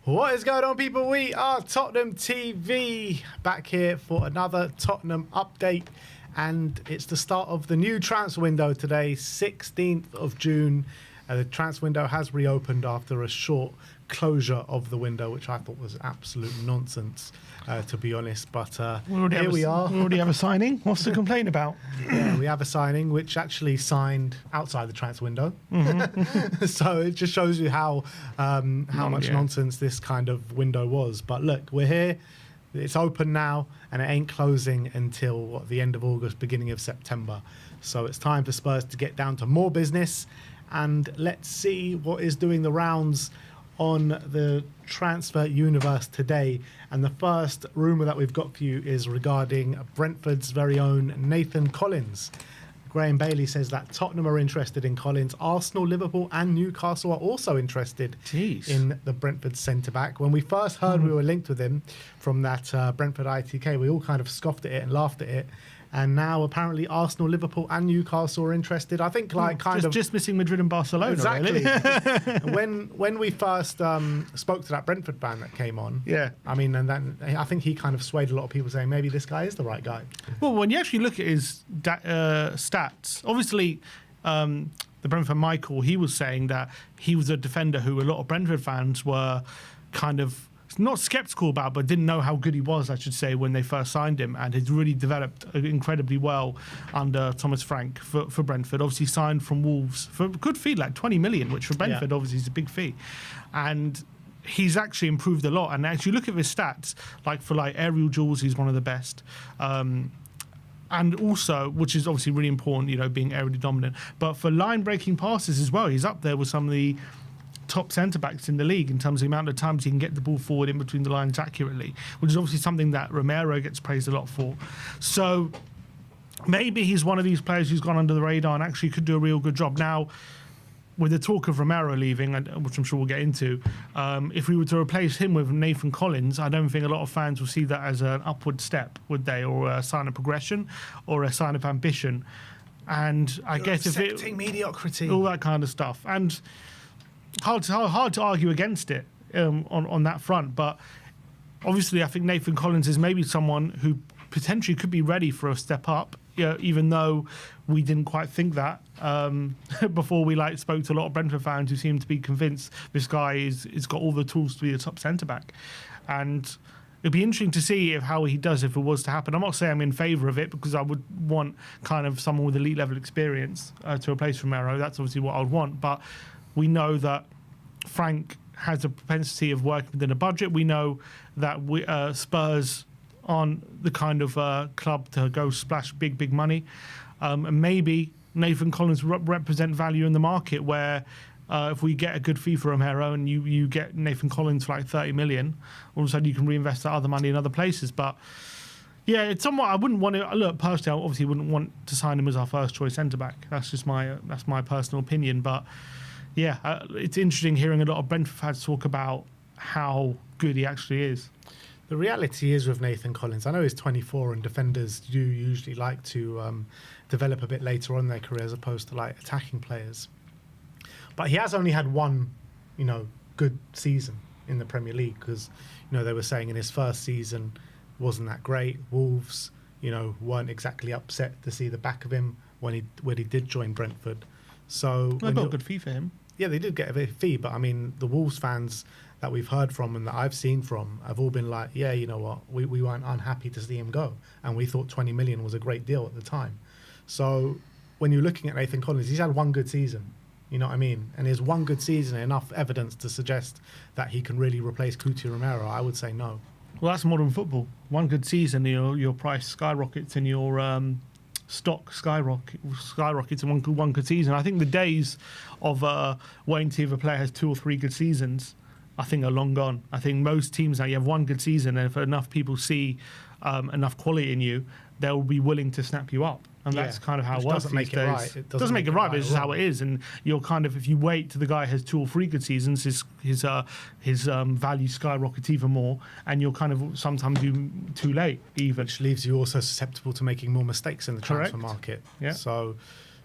What is going on, people? We are Tottenham TV, back here for another Tottenham update, and it's the start of the new transfer window today, 16th of June. The transfer window has reopened after a short closure of the window, which I thought was absolute nonsense, to be honest. But here we are. We already have a signing. What's the complaint about? Yeah, we have a signing which actually signed outside the transfer window. Mm-hmm. So it just shows you how much nonsense this kind of window was. But look, we're here. It's open now, and it ain't closing until the end of August, beginning of September. So it's time for Spurs to get down to more business, and let's see what is doing the rounds on the transfer universe today. And the first rumour that we've got for you is regarding Brentford's very own Nathan Collins. Graham Bailey says that Tottenham are interested in Collins. Arsenal, Liverpool and Newcastle are also interested in the Brentford centre-back. When we first heard we were linked with him from that Brentford ITK, we all kind of scoffed at it and laughed at it. And now apparently Arsenal, Liverpool and Newcastle are interested. I think just missing Madrid and Barcelona. Exactly. Really. when we first spoke to that Brentford fan that came on, yeah, I mean, and then I think he kind of swayed a lot of people saying maybe this guy is the right guy. Well, when you actually look at his stats, obviously the Brentford Michael, he was saying that he was a defender who a lot of Brentford fans were kind of not sceptical about, but didn't know how good he was, I should say, when they first signed him, and has really developed incredibly well under Thomas Frank for Brentford. Obviously signed from Wolves for a good fee, like 20 million, which for Brentford obviously is a big fee. And he's actually improved a lot. And as you look at his stats, like for aerial duels, he's one of the best. And also, which is obviously really important, you know, being aerially dominant. But for line-breaking passes as well, he's up there with some of the top centre-backs in the league in terms of the amount of times he can get the ball forward in between the lines accurately, which is obviously something that Romero gets praised a lot for. So maybe he's one of these players who's gone under the radar and actually could do a real good job. Now, with the talk of Romero leaving, which I'm sure we'll get into, if we were to replace him with Nathan Collins, I don't think a lot of fans will see that as an upward step, would they, or a sign of progression or a sign of ambition. And I guess if it... mediocrity. All that kind of stuff. And hard to argue against it on that front, but obviously I think Nathan Collins is maybe someone who potentially could be ready for a step up, even though we didn't quite think that before we spoke to a lot of Brentford fans who seemed to be convinced this guy is got all the tools to be a top centre-back. And it'd be interesting to see how he does if it was to happen. I'm not saying I'm in favour of it, because I would want kind of someone with elite level experience to replace Romero. That's obviously what I would want, but we know that Frank has a propensity of working within a budget. We know that Spurs aren't the kind of club to go splash big money. And maybe Nathan Collins represent value in the market, where if we get a good fee for Romero and you get Nathan Collins for 30 million, all of a sudden you can reinvest that other money in other places. But yeah, it's somewhat. I wouldn't want to look personally. I obviously wouldn't want to sign him as our first choice centre back. That's just my personal opinion. But yeah, it's interesting hearing a lot of Brentford fans talk about how good he actually is. The reality is with Nathan Collins, I know he's 24 and defenders do usually like to develop a bit later on in their career as opposed to attacking players. But he has only had one, good season in the Premier League, because, they were saying in his first season wasn't that great. Wolves, weren't exactly upset to see the back of him when he did join Brentford. So they got a good fee for him. Yeah, they did get a bit of fee, but I mean, the Wolves fans that we've heard from and that I've seen from have all been like, yeah, you know what, we weren't unhappy to see him go, and we thought 20 million was a great deal at the time. So when you're looking at Nathan Collins, he's had one good season, you know what I mean? And is one good season enough evidence to suggest that he can really replace Cuti Romero? I would say no. Well, that's modern football. One good season, your price skyrockets and your stock skyrockets in one good season. I think the days of waiting to see if a player has 2 or 3 good seasons, I think, are long gone. I think most teams now, you have one good season, and if enough people see enough quality in you, they'll be willing to snap you up. And that's kind of how it works these days. It doesn't make it right, but it's just how it is. And you're kind of, if you wait till the guy has 2 or 3 good seasons, his value skyrockets even more, and you're kind of sometimes too late even. Which leaves you also susceptible to making more mistakes in the transfer market. Yeah. So,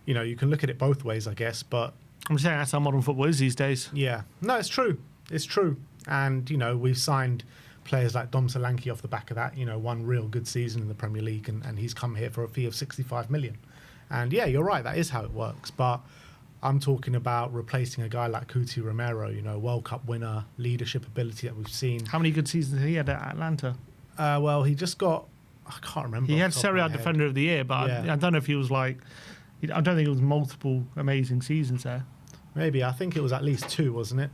you can look at it both ways, I guess, but... I'm saying that's how modern football is these days. Yeah. No, it's true. It's true. And, we've signed players like Dom Solanke off the back of that, one real good season in the Premier League, and he's come here for a fee of 65 million. And yeah, you're right, that is how it works. But I'm talking about replacing a guy like Cuti Romero, World Cup winner, leadership ability that we've seen. How many good seasons he had at Atlanta? Well, he just got, I can't remember. He had Serie A Defender of the Year, but I don't know if he was I don't think it was multiple amazing seasons there. Maybe. I think it was at least 2, wasn't it?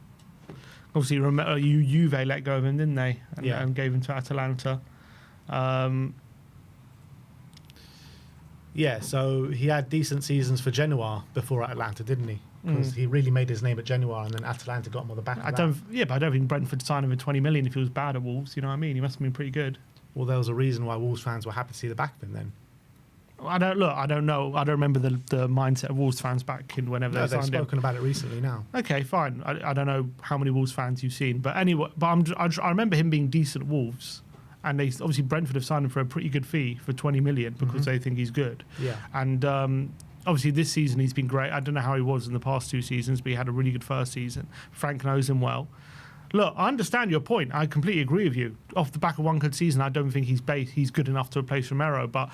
Obviously, Juve let go of him, didn't they? And gave him to Atalanta. Yeah, so he had decent seasons for Genoa before Atlanta, didn't he? Because he really made his name at Genoa, and then Atalanta got him on the back of that. But I don't think Brentford signed him for 20 million if he was bad at Wolves. You know what I mean? He must have been pretty good. Well, there was a reason why Wolves fans were happy to see the back of him then. I don't know. I don't remember the mindset of Wolves fans back in whenever they signed him. They've spoken about it recently now. Okay, fine. I don't know how many Wolves fans you've seen, but anyway, I remember him being decent at Wolves. And they obviously Brentford have signed him for a pretty good fee for 20 million because they think he's good. Yeah. And obviously this season he's been great. I don't know how he was in the past 2 seasons, but he had a really good first season. Frank knows him well. Look, I understand your point. I completely agree with you. Off the back of one good season, I don't think he's good enough to replace Romero. But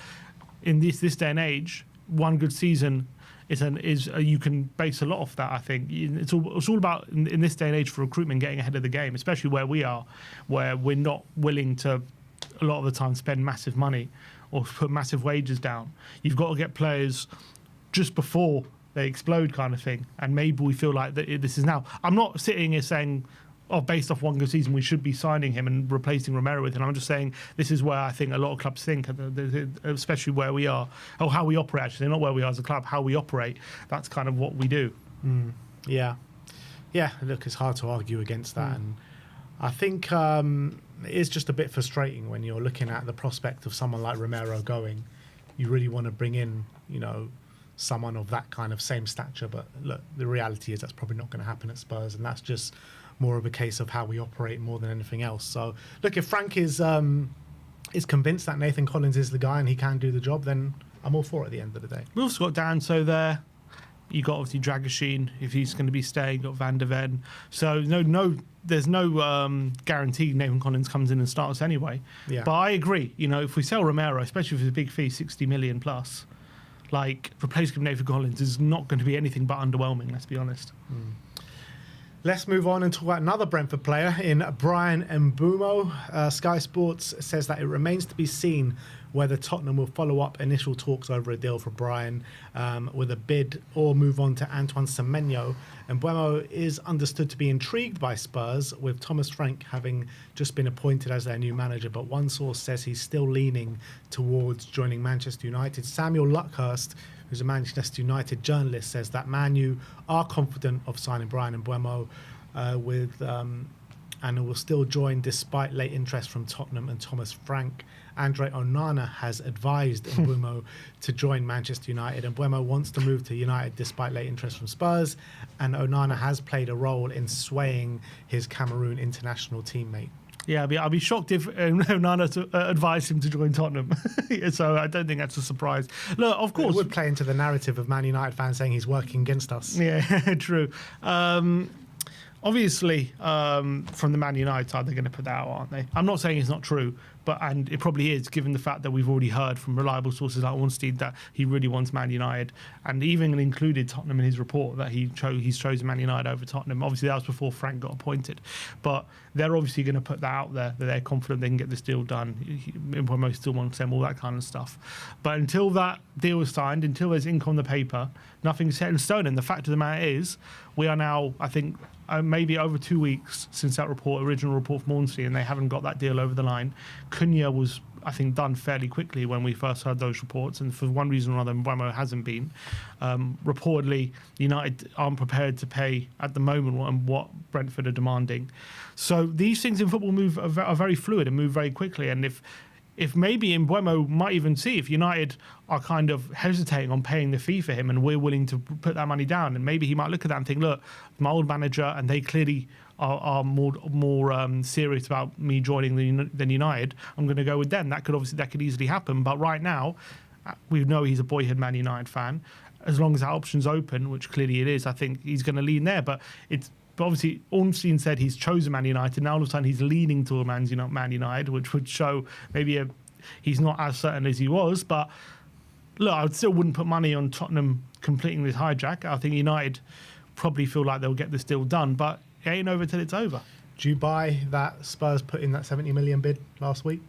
in this day and age, one good season you can base a lot off that. I think it's all about in this day and age for recruitment getting ahead of the game, especially where we are, where we're not willing to a lot of the time spend massive money or put massive wages down. You've got to get players just before they explode, kind of thing. And maybe we feel like that this is now. I'm not sitting here saying, based off one good season, we should be signing him and replacing Romero with him. I'm just saying this is where I think a lot of clubs think, especially where we are, or how we operate, actually, not where we are as a club, how we operate. That's kind of what we do. Yeah. Look, it's hard to argue against that. And I think it is just a bit frustrating when you're looking at the prospect of someone like Romero going. You really want to bring in, someone of that kind of same stature. But look, the reality is that's probably not going to happen at Spurs, and that's just more of a case of how we operate more than anything else. So, look, if Frank is convinced that Nathan Collins is the guy and he can do the job, then I'm all for it at the end of the day. We've also got Danso there. You got obviously Dragoshin, if he's going to be staying. Got Van der Ven. So there's no guarantee Nathan Collins comes in and starts anyway. Yeah. But I agree. If we sell Romero, especially for the big fee, 60 million plus, replacing Nathan Collins is not going to be anything but underwhelming. Let's be honest. Let's move on and talk about another Brentford player in Bryan Mbeumo. Sky Sports says that it remains to be seen whether Tottenham will follow up initial talks over a deal for Bryan with a bid or move on to Antoine Semenyo. Mbeumo is understood to be intrigued by Spurs, with Thomas Frank having just been appointed as their new manager, but one source says he's still leaning towards joining Manchester United. Samuel Luckhurst, who's a Manchester United journalist, says that Man U are confident of signing Bryan Mbeumo and will still join despite late interest from Tottenham and Thomas Frank. Andre Onana has advised Mbeumo to join Manchester United, and Mbeumo wants to move to United despite late interest from Spurs, and Onana has played a role in swaying his Cameroon international teammate. Yeah, I'll be shocked if Onana advised him to join Tottenham. So I don't think that's a surprise. Look, of course, it would play into the narrative of Man United fans saying he's working against us. Yeah, true. Obviously, from the Man United side, they're going to put that out, aren't they? I'm not saying it's not true, and it probably is, given the fact that we've already heard from reliable sources like Ornstein that he really wants Man United, and even included Tottenham in his report that he's chosen Man United over Tottenham. Obviously, that was before Frank got appointed, but they're obviously going to put that out there that they're confident they can get this deal done. Mbeumo still wants them, all that kind of stuff. But until that deal is signed, until there's ink on the paper, nothing's set in stone. And the fact of the matter is, we are now, I think, maybe over 2 weeks since that original report from Ornstein, and they haven't got that deal over the line. Cunha was, I think, done fairly quickly when we first heard those reports, and for one reason or another, Mbeumo hasn't been. Reportedly, United aren't prepared to pay at the moment what Brentford are demanding. So these things in football are very fluid and move very quickly, and if maybe Mbeumo might even see if United are kind of hesitating on paying the fee for him and we're willing to put that money down, and maybe he might look at that and think, look, my old manager, and they clearly are more serious about me joining than United, I'm going to go with them. That could easily happen. But right now, we know he's a boyhood Man United fan. As long as that option's open, which clearly it is, I think he's going to lean there. But But obviously, Ornstein said he's chosen Man United. Now all of a sudden he's leaning toward Man United, which would show maybe he's not as certain as he was. But look, I still wouldn't put money on Tottenham completing this hijack. I think United probably feel like they'll get this deal done, but it ain't over till it's over. Do you buy that Spurs put in that 70 million bid last week?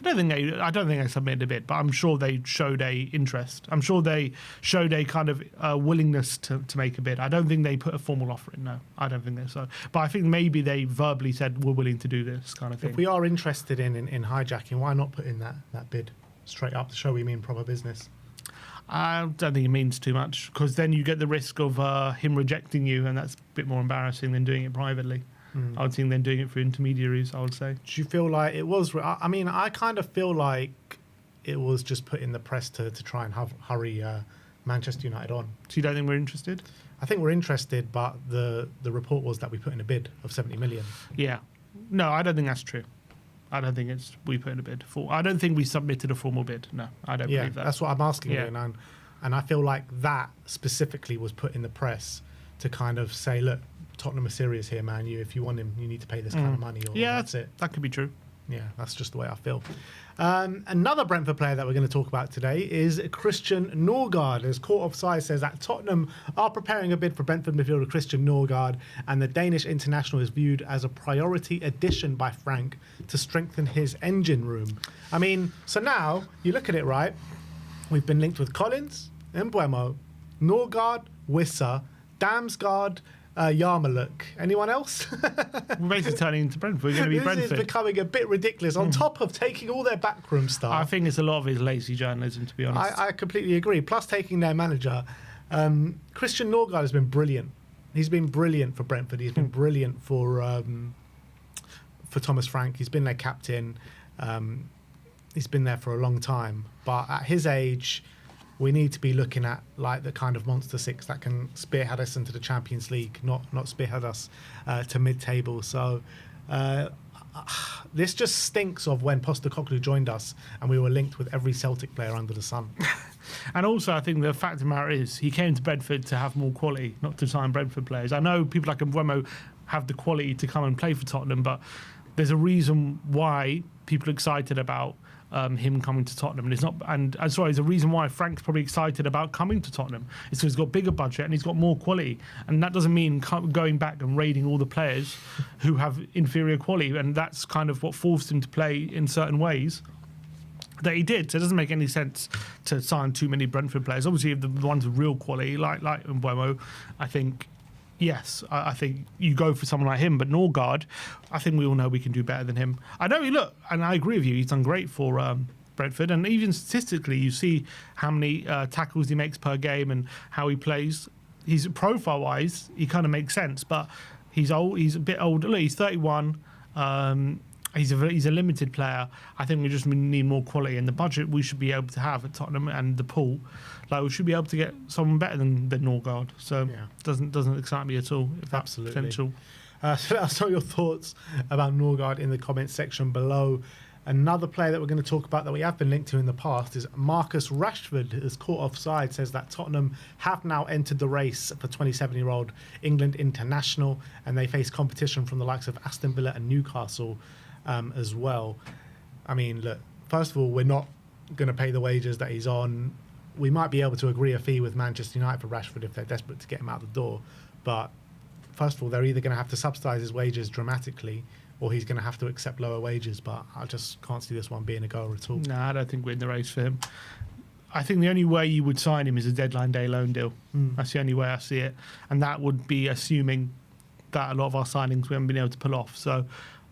I don't think they submitted a bid, but I'm sure they showed a interest. I'm sure they showed a kind of willingness to make a bid. I don't think they put a formal offer in. No, I don't think so. But I think maybe they verbally said we're willing to do this kind of thing. If we are interested in hijacking, why not put in that bid straight up to show we mean proper business? I don't think it means too much, because then you get the risk of him rejecting you, and that's a bit more embarrassing than doing it privately. I would think they're doing it through intermediaries, I would say. Do you feel like it was... I mean, I kind of feel like it was just put in the press to try and hurry Manchester United on. So you don't think we're interested? I think we're interested, but the report was that we put in a bid of 70 million. Yeah. No, I don't think that's true. I don't think we put in a bid. I don't think we submitted a formal bid. No, I don't believe that. That's what I'm asking you. And I feel like that specifically was put in the press to kind of say, look, Tottenham are serious here, man. If you want him, you need to pay this kind of money. Or that's it. That could be true. Yeah, that's just the way I feel. Another Brentford player that we're going to talk about today is Christian Norgaard. As Court Offside says that Tottenham are preparing a bid for Brentford midfielder Christian Norgaard, and the Danish international is viewed as a priority addition by Frank to strengthen his engine room. I mean, so now you look at it, right? We've been linked with Collins, Mbeumo, Norgaard, Wissa, Damsgaard, Yarmulke. Anyone else? We're basically turning into Brentford. We're going to be Brentford. This is becoming a bit ridiculous. On top of taking all their backroom staff. I think it's a lot of his lazy journalism, to be honest. I completely agree. Plus taking their manager. Christian Norgaard has been brilliant. He's been brilliant for Brentford. He's been brilliant for Thomas Frank. He's been their captain. He's been there for a long time. But at his age, we need to be looking at like the kind of monster six that can spearhead us into the Champions League, not spearhead us to mid-table. So this just stinks of when Postecoglou joined us and we were linked with every Celtic player under the sun. And also, I think the fact of the matter is he came to Brentford to have more quality, not to sign Brentford players. I know people like Mbeumo have the quality to come and play for Tottenham, but there's a reason why people are excited about him coming to Tottenham, and it's not. And sorry, there's a reason why Frank's probably excited about coming to Tottenham. It's because he's got bigger budget and he's got more quality, and that doesn't mean going back and raiding all the players who have inferior quality, and that's kind of what forced him to play in certain ways that he did. So it doesn't make any sense to sign too many Brentford players. Obviously, the ones with real quality, like Mbeumo, I think. Yes, I think you go for someone like him, but Norgaard, I think we all know we can do better than him. I know, look, and I agree with you, he's done great for Brentford, and even statistically, you see how many tackles he makes per game and how he plays. He's profile-wise, he kind of makes sense, but he's old. He's a bit older. Look, he's 31. He's a limited player. I think we just need more quality, and the budget we should be able to have at Tottenham and the pool. Like we should be able to get someone better than Norgaard. So doesn't excite me at all. If that's potential. So let us know your thoughts about Norgaard in the comments section below. Another player that we're going to talk about that we have been linked to in the past is Marcus Rashford. As Caught Offside says that Tottenham have now entered the race for 27-year-old England international, and they face competition from the likes of Aston Villa and Newcastle as well. I mean, look, first of all, we're not going to pay the wages that he's on. We might be able to agree a fee with Manchester United for Rashford if they're desperate to get him out the door. But first of all, they're either going to have to subsidise his wages dramatically, or he's going to have to accept lower wages. But I just can't see this one being a goer at all. No, I don't think we're in the race for him. I think the only way you would sign him is a deadline day loan deal. That's the only way I see it. And that would be assuming that a lot of our signings we haven't been able to pull off. So,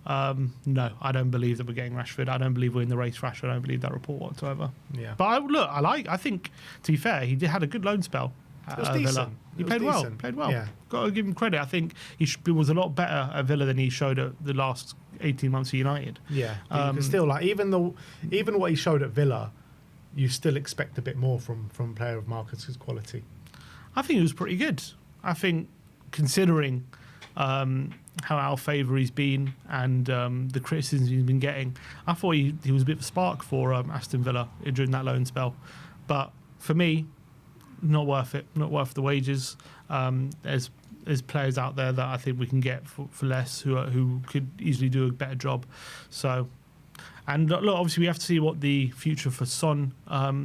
no, I don't believe that we're getting Rashford. I don't believe we're in the race for Rashford. I don't believe that report whatsoever. Yeah. But I think, to be fair, he had a good loan spell. It was decent. Villa. He played well. Yeah. Got to give him credit. I think he was a lot better at Villa than he showed at the last 18 months at United. Yeah. But still, like even what he showed at Villa, you still expect a bit more from a player of Marcus's quality. I think he was pretty good. I think considering how out of favour he's been and the criticism he's been getting, I thought he was a bit of a spark for Aston Villa during that loan spell. But for me, not worth it. Not worth the wages. There's there's players out there that I think we can get for less who could easily do a better job. So, and look, obviously we have to see what the future for Son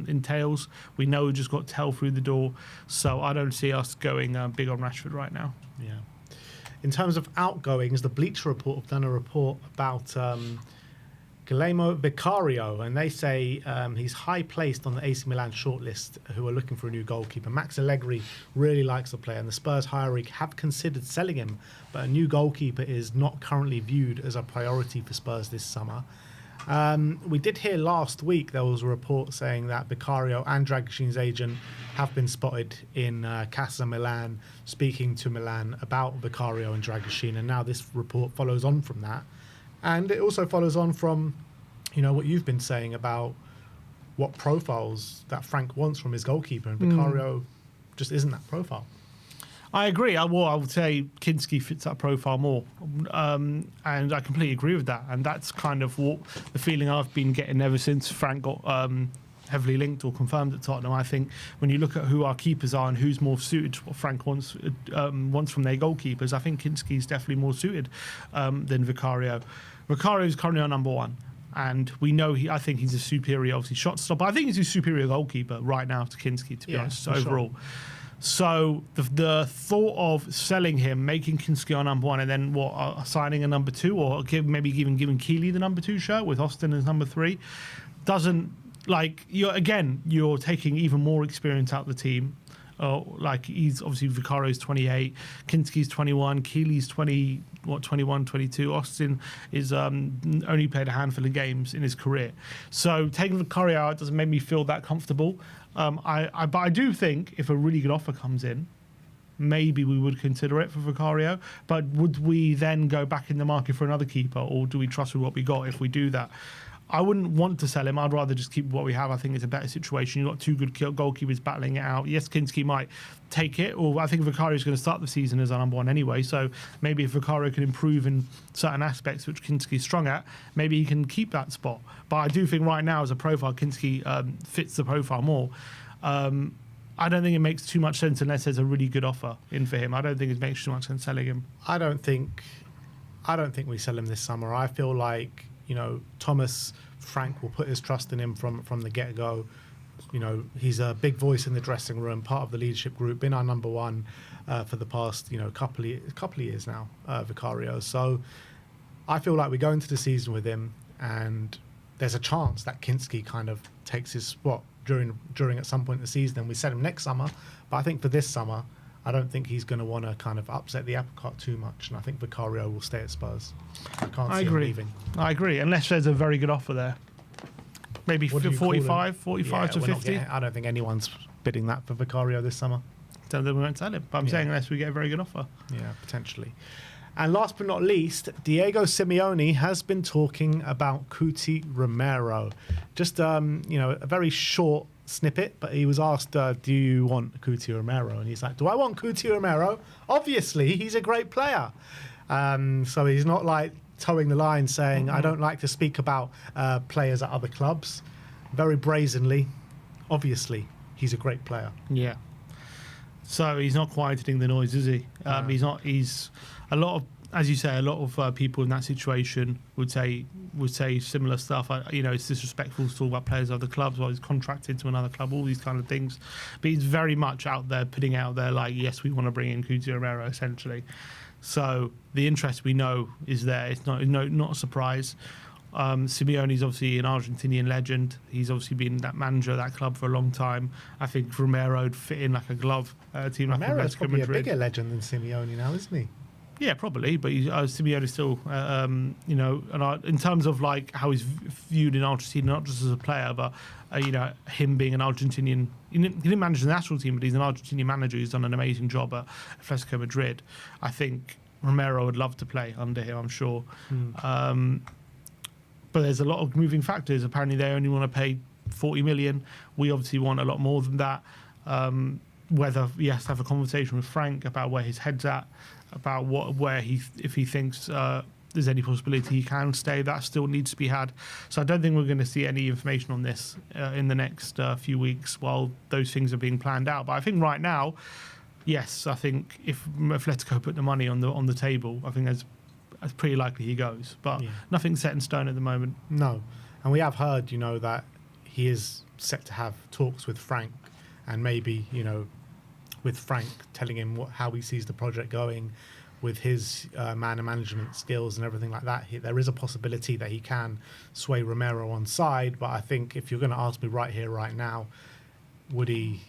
entails. We know we just got Tell through the door, so I don't see us going big on Rashford right now. Yeah. In terms of outgoings, the Bleacher Report have done a report about Guillermo Vicario, and they say he's high placed on the AC Milan shortlist who are looking for a new goalkeeper. Max Allegri really likes the player, and the Spurs hierarchy have considered selling him, but a new goalkeeper is not currently viewed as a priority for Spurs this summer. We did hear last week there was a report saying that Vicario and Dragoshin's agent have been spotted in Casa Milan speaking to Milan about Vicario and Dragoshin, and now this report follows on from that. And it also follows on from, what you've been saying about what profiles that Frank wants from his goalkeeper, and Vicario just isn't that profile. I agree. I would say Kinski fits that profile more, and I completely agree with that. And that's kind of what the feeling I've been getting ever since Frank got heavily linked or confirmed at Tottenham. I think when you look at who our keepers are and who's more suited to what Frank wants from their goalkeepers, I think Kinski is definitely more suited than Vicario. Vicario is currently our number one. And we know I think he's a superior, obviously, shot stopper. I think he's a superior goalkeeper right now to Kinski, to be honest, overall. Sure. So the thought of selling him, making Kinski our number one, and then signing a number two, or maybe even giving Keeley the number two shirt with Austin as number three, doesn't you're taking even more experience out of the team. He's obviously Vicario's 28, Kinski's 21, Keeley's 21, 22. Austin is only played a handful of games in his career. So taking Vicario out doesn't make me feel that comfortable. But I do think if a really good offer comes in, maybe we would consider it for Vicario. But would we then go back in the market for another keeper, or do we trust with what we got if we do that? I wouldn't want to sell him. I'd rather just keep what we have. I think it's a better situation. You've got two good goalkeepers battling it out. Yes, Kinski might take it, or I think Vicario's going to start the season as our number one anyway. So maybe if Vicario can improve in certain aspects, which Kinski's strong at, maybe he can keep that spot. But I do think right now, as a profile, Kinski fits the profile more. I don't think it makes too much sense unless there's a really good offer in for him. I don't think it makes too much sense selling him. I don't think we sell him this summer. I feel like Thomas Frank will put his trust in him from the get-go. He's a big voice in the dressing room, part of the leadership group, been our number one for the past couple of years now, Vicario. So I feel like we go into the season with him, and there's a chance that Kinski kind of takes his spot during at some point in the season, and we sell him next summer. But I think for this summer, I don't think he's going to want to kind of upset the apple cart too much, and I think Vicario will stay at Spurs. I can't see him leaving. I agree, unless there's a very good offer there. Maybe 45 to 50. I don't think anyone's bidding that for Vicario this summer. So then we won't sell him. But I'm saying unless we get a very good offer. Yeah, potentially. And last but not least, Diego Simeone has been talking about Cuti Romero. Just a very short snippet, but he was asked, do you want Cuti Romero? And he's like, do I want Cuti Romero? Obviously, he's a great player. So he's not like towing the line saying, I don't like to speak about players at other clubs. Very brazenly, obviously, he's a great player. Yeah. So he's not quietening the noise, is he? He's a lot of, as you say, a lot of people in that situation would say similar stuff. It's disrespectful to talk about players of other clubs while he's contracted to another club, all these kind of things. But he's very much out there, putting out there like, yes, we want to bring in Cuti Romero, essentially. So the interest we know is there. It's not a surprise. Simeone's obviously an Argentinian legend. He's obviously been that manager of that club for a long time. I think Romero would fit in like a glove. Team like Romero's probably a bigger legend than Simeone now, isn't he? Yeah, probably, but Simeone still, in terms of like how he's viewed in Argentina, not just as a player, but him being an Argentinian. He didn't manage the national team, but he's an Argentinian manager who's done an amazing job at Atletico Madrid. I think Romero would love to play under him, I'm sure. But there's a lot of moving factors. Apparently, they only want to pay 40 million. We obviously want a lot more than that. Whether he has to have a conversation with Frank about where his head's at, about if he thinks there's any possibility he can stay, that still needs to be had. So I don't think we're going to see any information on this in the next few weeks while those things are being planned out. But I think right now, yes, I think if Atletico put the money on the table, I think that's pretty likely he goes. But nothing's set in stone at the moment. No. And we have heard, that he is set to have talks with Frank, and maybe, with Frank telling him how he sees the project going, with his man and management skills and everything like that, there is a possibility that he can sway Romero on side. But I think if you're going to ask me right here, right now, would he,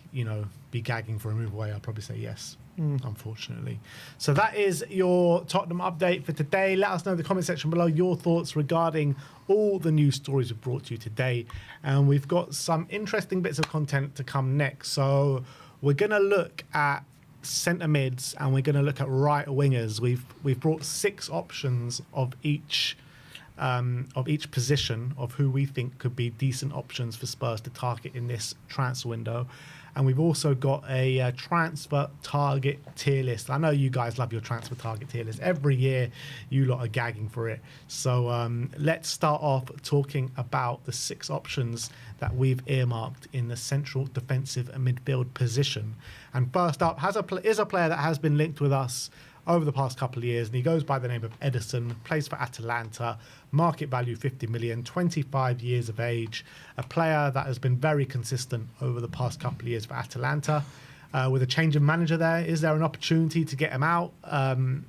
be gagging for a move away? I'll probably say yes, unfortunately. So that is your Tottenham update for today. Let us know in the comment section below your thoughts regarding all the news stories we've brought to you today. And we've got some interesting bits of content to come next. So we're going to look at centre mids, and we're going to look at right wingers. We've brought 6 options of each position of who we think could be decent options for Spurs to target in this transfer window. And we've also got a transfer target tier list. I know you guys love your transfer target tier list. Every year you lot are gagging for it. So let's start off talking about the 6 options that we've earmarked in the central defensive and midfield position. And first up is a player that has been linked with us over the past couple of years, and he goes by the name of Ederson, plays for Atalanta, market value 50 million, 25 years of age, a player that has been very consistent over the past couple of years for Atalanta. With a change of manager there, is there an opportunity to get him out?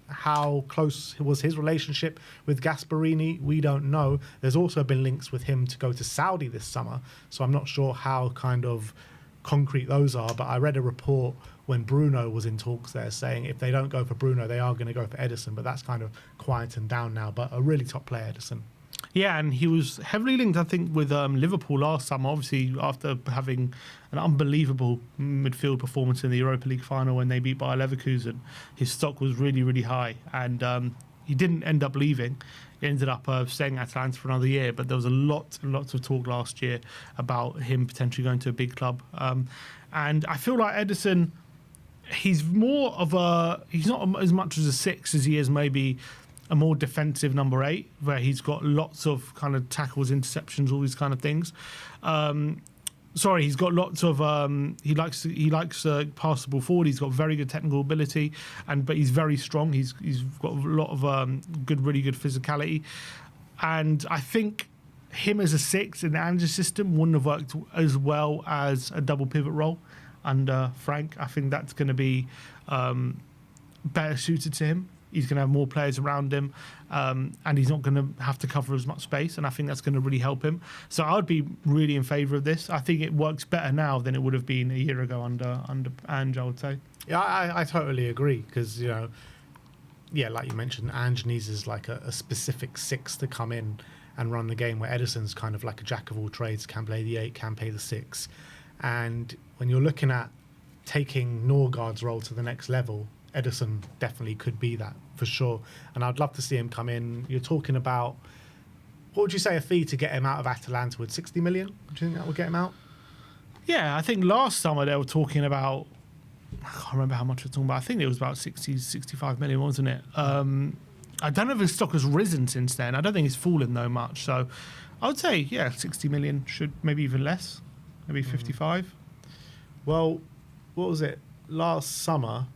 How close was his relationship with Gasperini? We don't know. There's also been links with him to go to Saudi this summer, so I'm not sure how kind of concrete those are, but I read a report when Bruno was in talks there saying if they don't go for Bruno, they are going to go for Ederson, but that's kind of quietened down now. But a really top player, Ederson. Yeah, and he was heavily linked, I think, with Liverpool last summer, obviously after having an unbelievable midfield performance in the Europa League final when they beat Bayer Leverkusen. His stock was really, really high, and he didn't end up leaving. He ended up staying at Atlanta for another year, but there was a lot and lots of talk last year about him potentially going to a big club. And I feel like Ederson, he's more of he's not as much as a 6 as he is maybe a more defensive number 8, where he's got lots of kind of tackles, interceptions, all these kind of things. He's got lots of he likes pass the ball forward. He's got very good technical ability, but he's very strong. He's got a lot of really good physicality, and I think him as a 6 in the Ange's system wouldn't have worked as well as a double pivot role under Frank. I think that's going to be better suited to him. He's going to have more players around him, and he's not going to have to cover as much space, and I think that's going to really help him. So I would be really in favour of this. I think it works better now than it would have been a year ago under Ange, I would say. Yeah, I totally agree, because, like you mentioned, Ange needs like a specific 6 to come in and run the game, where Ederson's kind of like a jack of all trades, can play the 8, can play the 6. And when you're looking at taking Norgaard's role to the next level, Ederson definitely could be that for sure. And I'd love to see him come in. You're talking about, what would you say a fee to get him out of Atalanta would? 60 million? Do you think that would get him out? Yeah, I think last summer they were talking about, I can't remember how much we're talking about. I think it was about 60, 65 million, wasn't it? I don't know if his stock has risen since then. I don't think it's fallen though much. So I would say, 60 million should, maybe even less, maybe 55. Well, what was it? Last summer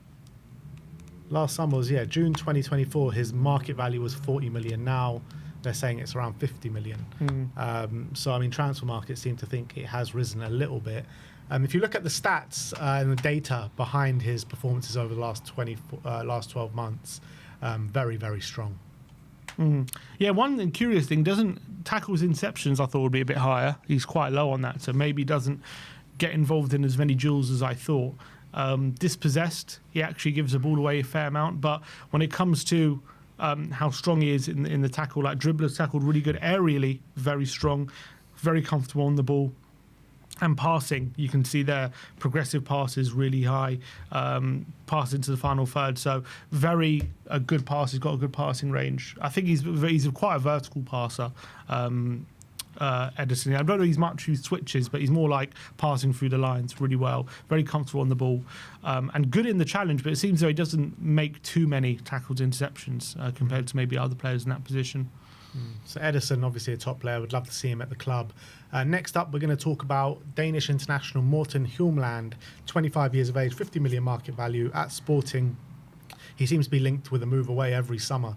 was, June 2024, his market value was 40 million. Now they're saying it's around 50 million. So, I mean, transfer markets seem to think it has risen a little bit. If you look at the stats and the data behind his performances over the last 12 months, very, very strong. Yeah, one curious thing, doesn't tackles interceptions, I thought would be a bit higher. He's quite low on that, so maybe doesn't get involved in as many duels as I thought. Dispossessed, he actually gives the ball away a fair amount, but when it comes to how strong he is in the tackle, like dribblers tackled really good aerially, very strong, very comfortable on the ball. And passing, you can see their progressive passes really high, pass into the final third. So very a good pass. He's got a good passing range. I think he's quite a vertical passer, Ederson. I don't know he's much who switches, but he's more like passing through the lines really well. Very comfortable on the ball, and good in the challenge. But it seems though he doesn't make too many tackles, interceptions compared to maybe other players in that position. So Ederson, obviously a top player. Would love to see him at the club. Next up, we're going to talk about Danish international Morten Hjulmand, 25 years of age, 50 million market value at Sporting. He seems to be linked with a move away every summer,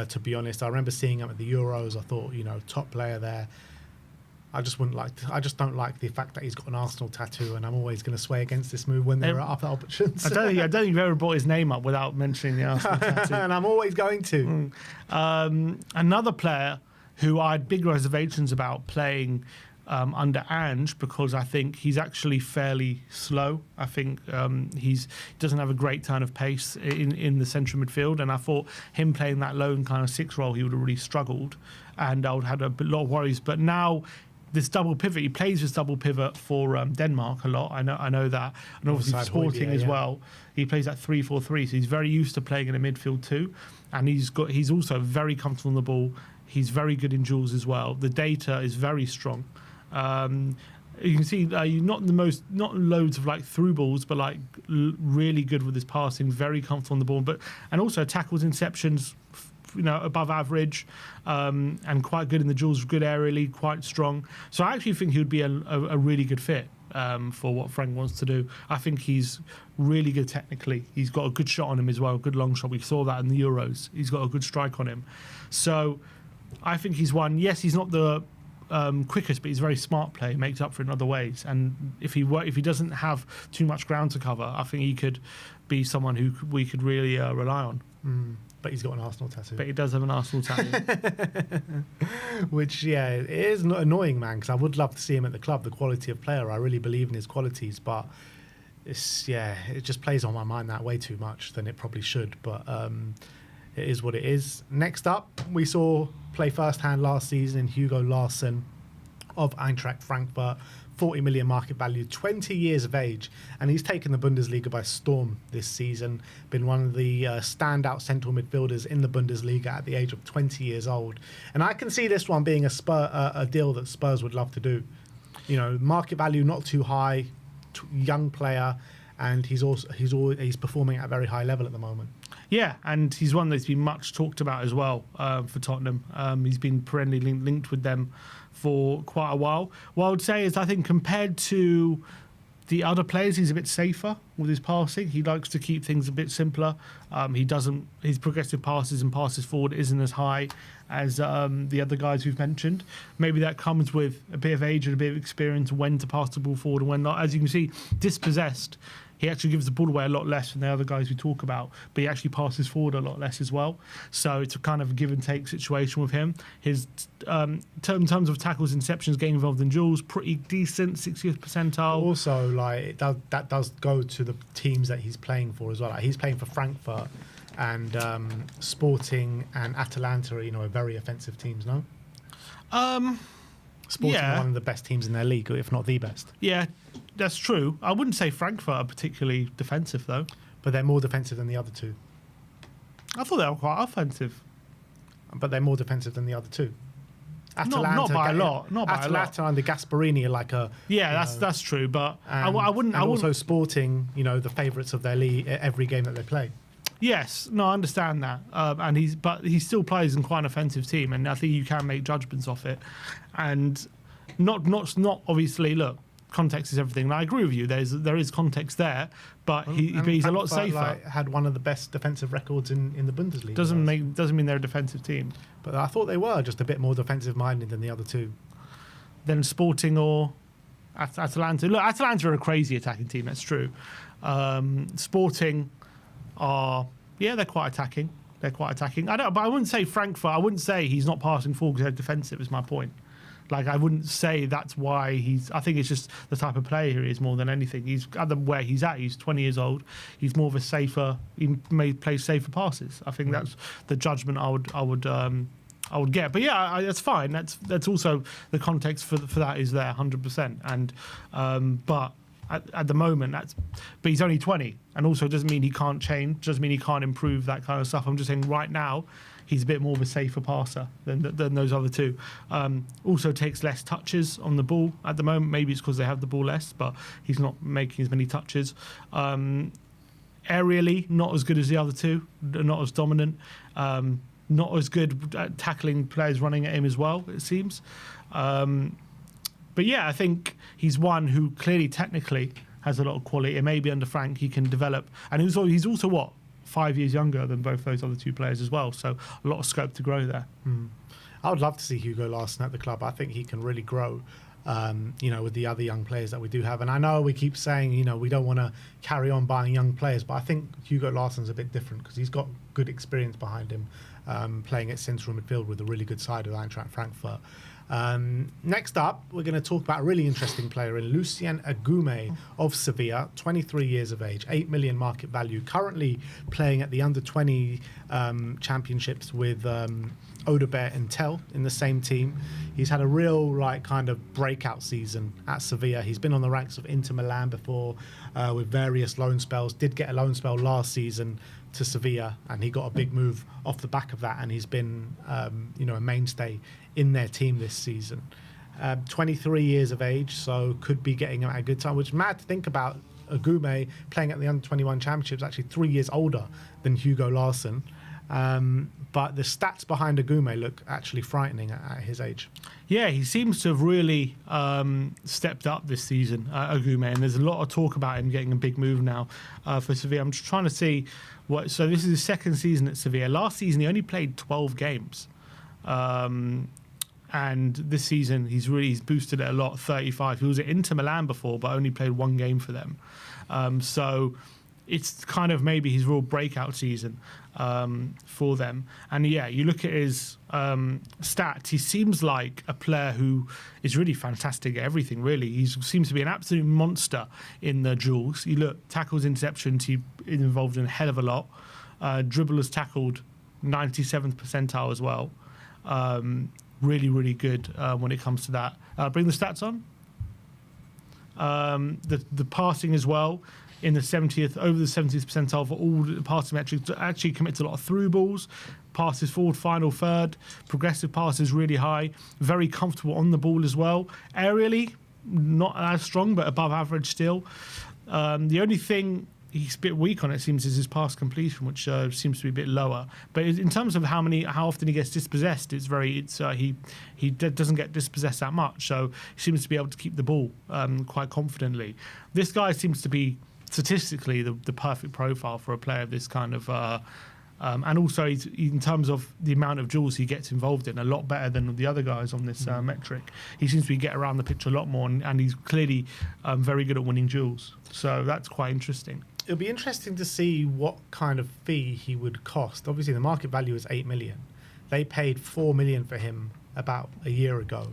to be honest. I remember seeing him at the Euros. I thought, top player there. I just don't like the fact that he's got an Arsenal tattoo, and I'm always going to sway against this move when there are other options. I don't think you've ever brought his name up without mentioning the Arsenal tattoo. And I'm always going to. Another player who I had big reservations about playing under Ange, because I think he's actually fairly slow. I think he doesn't have a great turn of pace in the central midfield, and I thought him playing that lone kind of 6 role, he would have really struggled, and I would have had a lot of worries. But now, this double pivot, he plays this double pivot for Denmark a lot. I know that, and obviously Sporting as well. He plays that 3-4-3, so he's very used to playing in a midfield too, and he's also very comfortable on the ball. He's very good in duels as well. The data is very strong. You can see not loads of like through balls, but like really good with his passing, very comfortable on the ball, and also tackles, interceptions, above average, and quite good in the duels, good aerially, quite strong. So I actually think he would be a really good fit for what Frank wants to do. I think he's really good technically. He's got a good shot on him as well, good long shot. We saw that in the Euros. He's got a good strike on him. So I think he's one. Yes, he's not the quickest, but he's a very smart player. He makes up for it in other ways. And if he doesn't have too much ground to cover, I think he could be someone who we could really rely on. But he's got an Arsenal tattoo. But he does have an Arsenal tattoo. Which, it is annoying, man, because I would love to see him at the club, the quality of player. I really believe in his qualities, but it just plays on my mind that way too much than it probably should. But it is what it is. Next up, we saw play first-hand last season Hugo Larsson of Eintracht Frankfurt, 40 million market value, 20 years of age, and he's taken the Bundesliga by storm this season. Been one of the standout central midfielders in the Bundesliga at the age of 20 years old. And I can see this one being a deal that Spurs would love to do. Market value not too high, young player, and he's performing at a very high level at the moment. Yeah, and he's one that's been much talked about as well for Tottenham. He's been perennially linked with them for quite a while. What I would say is I think compared to the other players, he's a bit safer with his passing. He likes to keep things a bit simpler. His progressive passes and passes forward isn't as high as the other guys we've mentioned. Maybe that comes with a bit of age and a bit of experience when to pass the ball forward and when not. As you can see, dispossessed, he actually gives the ball away a lot less than the other guys we talk about, but he actually passes forward a lot less as well. So it's a kind of give and take situation with him. His in terms of tackles, interceptions, getting involved in duels, pretty decent, 60th percentile. Also, that does go to the teams that he's playing for as well. Like, he's playing for Frankfurt and Sporting and Atalanta are very offensive teams, no? Sporting are one of the best teams in their league, if not the best. Yeah, that's true. I wouldn't say Frankfurt are particularly defensive, though. But they're more defensive than the other two. I thought they were quite offensive. But they're more defensive than the other two. Atalanta, not by a lot. Atalanta under Gasperini are like a... Yeah, that's true, but I wouldn't... And also Sporting, the favourites of their league every game that they play. Yes, no, I understand that, and he still plays in quite an offensive team, and I think you can make judgments off it, and not obviously. Look, context is everything, and I agree with you. There is context there, but he's a lot safer. Had one of the best defensive records in the Bundesliga. Doesn't mean they're a defensive team. But I thought they were just a bit more defensive minded than the other two. Than Sporting or Atalanta. Look, Atalanta are a crazy attacking team. That's true. Sporting they're quite attacking. But I wouldn't say Frankfurt. I wouldn't say he's not passing forward because they're defensive. Is my point. Like, I wouldn't say that's why I think it's just the type of player he is more than anything. He's at where he's at. He's 20 years old. He's more of a safer. He may play safer passes. I think that's the judgment I would get. But yeah, that's fine. That's also the context for that is there 100%. And but. At the moment, but he's only 20, and also doesn't mean he can't change, doesn't mean he can't improve that kind of stuff. I'm just saying right now, he's a bit more of a safer passer than those other two. Also takes less touches on the ball at the moment. Maybe it's because they have the ball less, but he's not making as many touches. Aerially, not as good as the other two, not as dominant. not as good at tackling players running at him as well, it seems. But yeah, I think he's one who clearly technically has a lot of quality, and maybe under Frank he can develop. And he's also what, 5 years younger than both those other two players as well, so a lot of scope to grow there. I would love to see Hugo Larsson at the club. I think he can really grow, with the other young players that we do have. And I know we keep saying, we don't want to carry on buying young players, but I think Hugo Larsson's a bit different because he's got good experience behind him, playing at central midfield with a really good side of Eintracht Frankfurt. Next up, we're going to talk about a really interesting player in Lucien Agume of Sevilla, 23 years of age, 8 million market value, currently playing at the under-20 championships with Oderbert and Tell in the same team. He's had a real kind of breakout season at Sevilla. He's been on the ranks of Inter Milan before with various loan spells. Did get a loan spell last season to Sevilla, and he got a big move off the back of that, and he's been a mainstay in their team this season. 23 years of age, so could be getting him at a good time, which is mad to think about. Agume playing at the under-21 championships, actually 3 years older than Hugo Larsson. But the stats behind Agume look actually frightening at his age. Yeah, he seems to have really stepped up this season, Agume, and there's a lot of talk about him getting a big move now for Sevilla. I'm just trying to see so this is his second season at Sevilla. Last season he only played 12 games. And this season he's boosted it a lot, 35. He was at Inter Milan before, but only played one game for them. So it's kind of maybe his real breakout season for them. And yeah, you look at his stats, he seems like a player who is really fantastic at everything, really. He seems to be an absolute monster in the duels. You look, tackles, interceptions, he's involved in a hell of a lot. Dribblers tackled 97th percentile as well. Really, really good when it comes to that. Bring the stats on. The passing as well, in the 70th, over the 70th percentile for all the passing metrics. Actually commits a lot of through balls, passes forward, final third, progressive passes really high, very comfortable on the ball as well. Aerially, not as strong, but above average still. The only thing he's a bit weak on, it seems, is his pass completion, which seems to be a bit lower. But in terms of how often he gets dispossessed, he doesn't get dispossessed that much. So he seems to be able to keep the ball quite confidently. This guy seems to be statistically the perfect profile for a player of this kind of. And also, he's, in terms of the amount of duels he gets involved in, a lot better than the other guys on this metric. He seems to get around the pitch a lot more, and he's clearly very good at winning duels. So that's quite interesting. It'll be interesting to see what kind of fee he would cost. Obviously, the market value is 8 million. They paid 4 million for him about a year ago.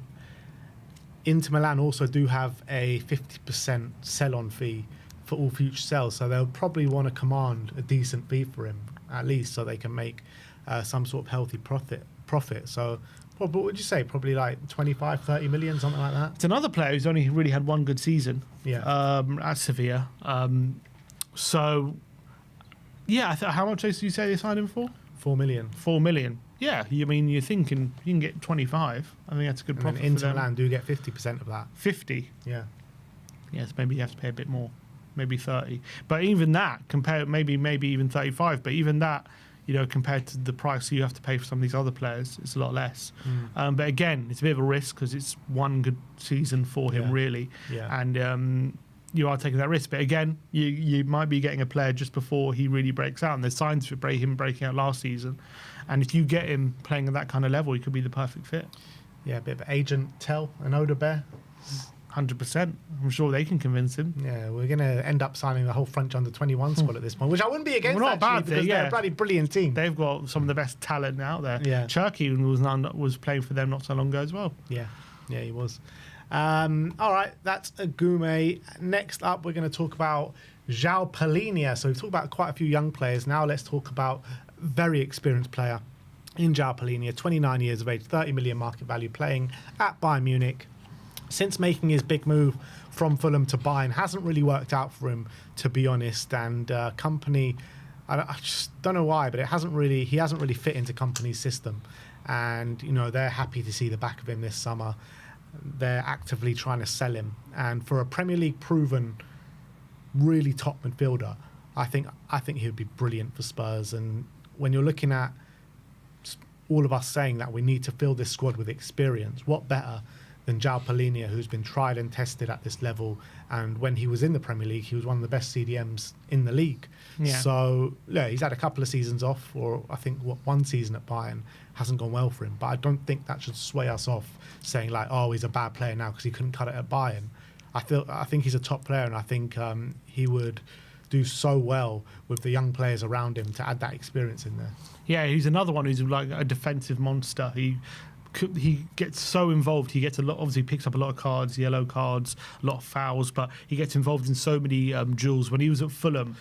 Inter Milan also do have a 50% sell-on fee for all future sales, so they'll probably want to command a decent fee for him, at least, so they can make some sort of healthy profit. So what would you say? Probably like 25, 30 million, something like that? It's another player who's only really had one good season at Sevilla. So, yeah, how much did you say they signed him for? 4 million. 4 million. Yeah, I mean, you're thinking you can get 25. I think that's a good profit for them. Inter Milan do get 50% of that. 50? Yeah. Yes, maybe you have to pay a bit more. Maybe 30. But even that, maybe even 35, but even that, compared to the price you have to pay for some of these other players, it's a lot less. But again, it's a bit of a risk because it's one good season for him, really. Yeah. And you are taking that risk. But again, you might be getting a player just before he really breaks out. And there's signs for him breaking out last season. And if you get him playing at that kind of level, he could be the perfect fit. Yeah, a bit of agent Tell and Oderbert. 100%. I'm sure they can convince him. Yeah, we're going to end up signing the whole French under-21 squad at this point, which I wouldn't be against, not bad, because they're a bloody brilliant team. They've got some of the best talent out there. Yeah. Cherky was playing for them not so long ago as well. Yeah, he was. All right, that's Agume. Next up, we're going to talk about João Palhinha. So we've talked about quite a few young players. Now let's talk about a very experienced player in João Palhinha, 29 years of age, 30 million market value, playing at Bayern Munich. Since making his big move from Fulham to Bayern, hasn't really worked out for him, to be honest. And Company, I just don't know why, but he hasn't really fit into Company's system. And they're happy to see the back of him this summer. They're actively trying to sell him. And for a Premier League proven, really top midfielder, I think he would be brilliant for Spurs. And when you're looking at all of us saying that we need to fill this squad with experience, what better than João Palhinha, who's been tried and tested at this level, and when he was in the Premier League, he was one of the best CDMs in the league. Yeah. So yeah, he's had a couple of seasons off, or I think one season at Bayern hasn't gone well for him. But I don't think that should sway us off saying like, oh, he's a bad player now because he couldn't cut it at Bayern. I think he's a top player, and I think he would do so well with the young players around him to add that experience in there. Yeah, he's another one who's like a defensive monster. He gets so involved. He gets a lot. Obviously, picks up a lot of cards, yellow cards, a lot of fouls. But he gets involved in so many duels. When he was at Fulham,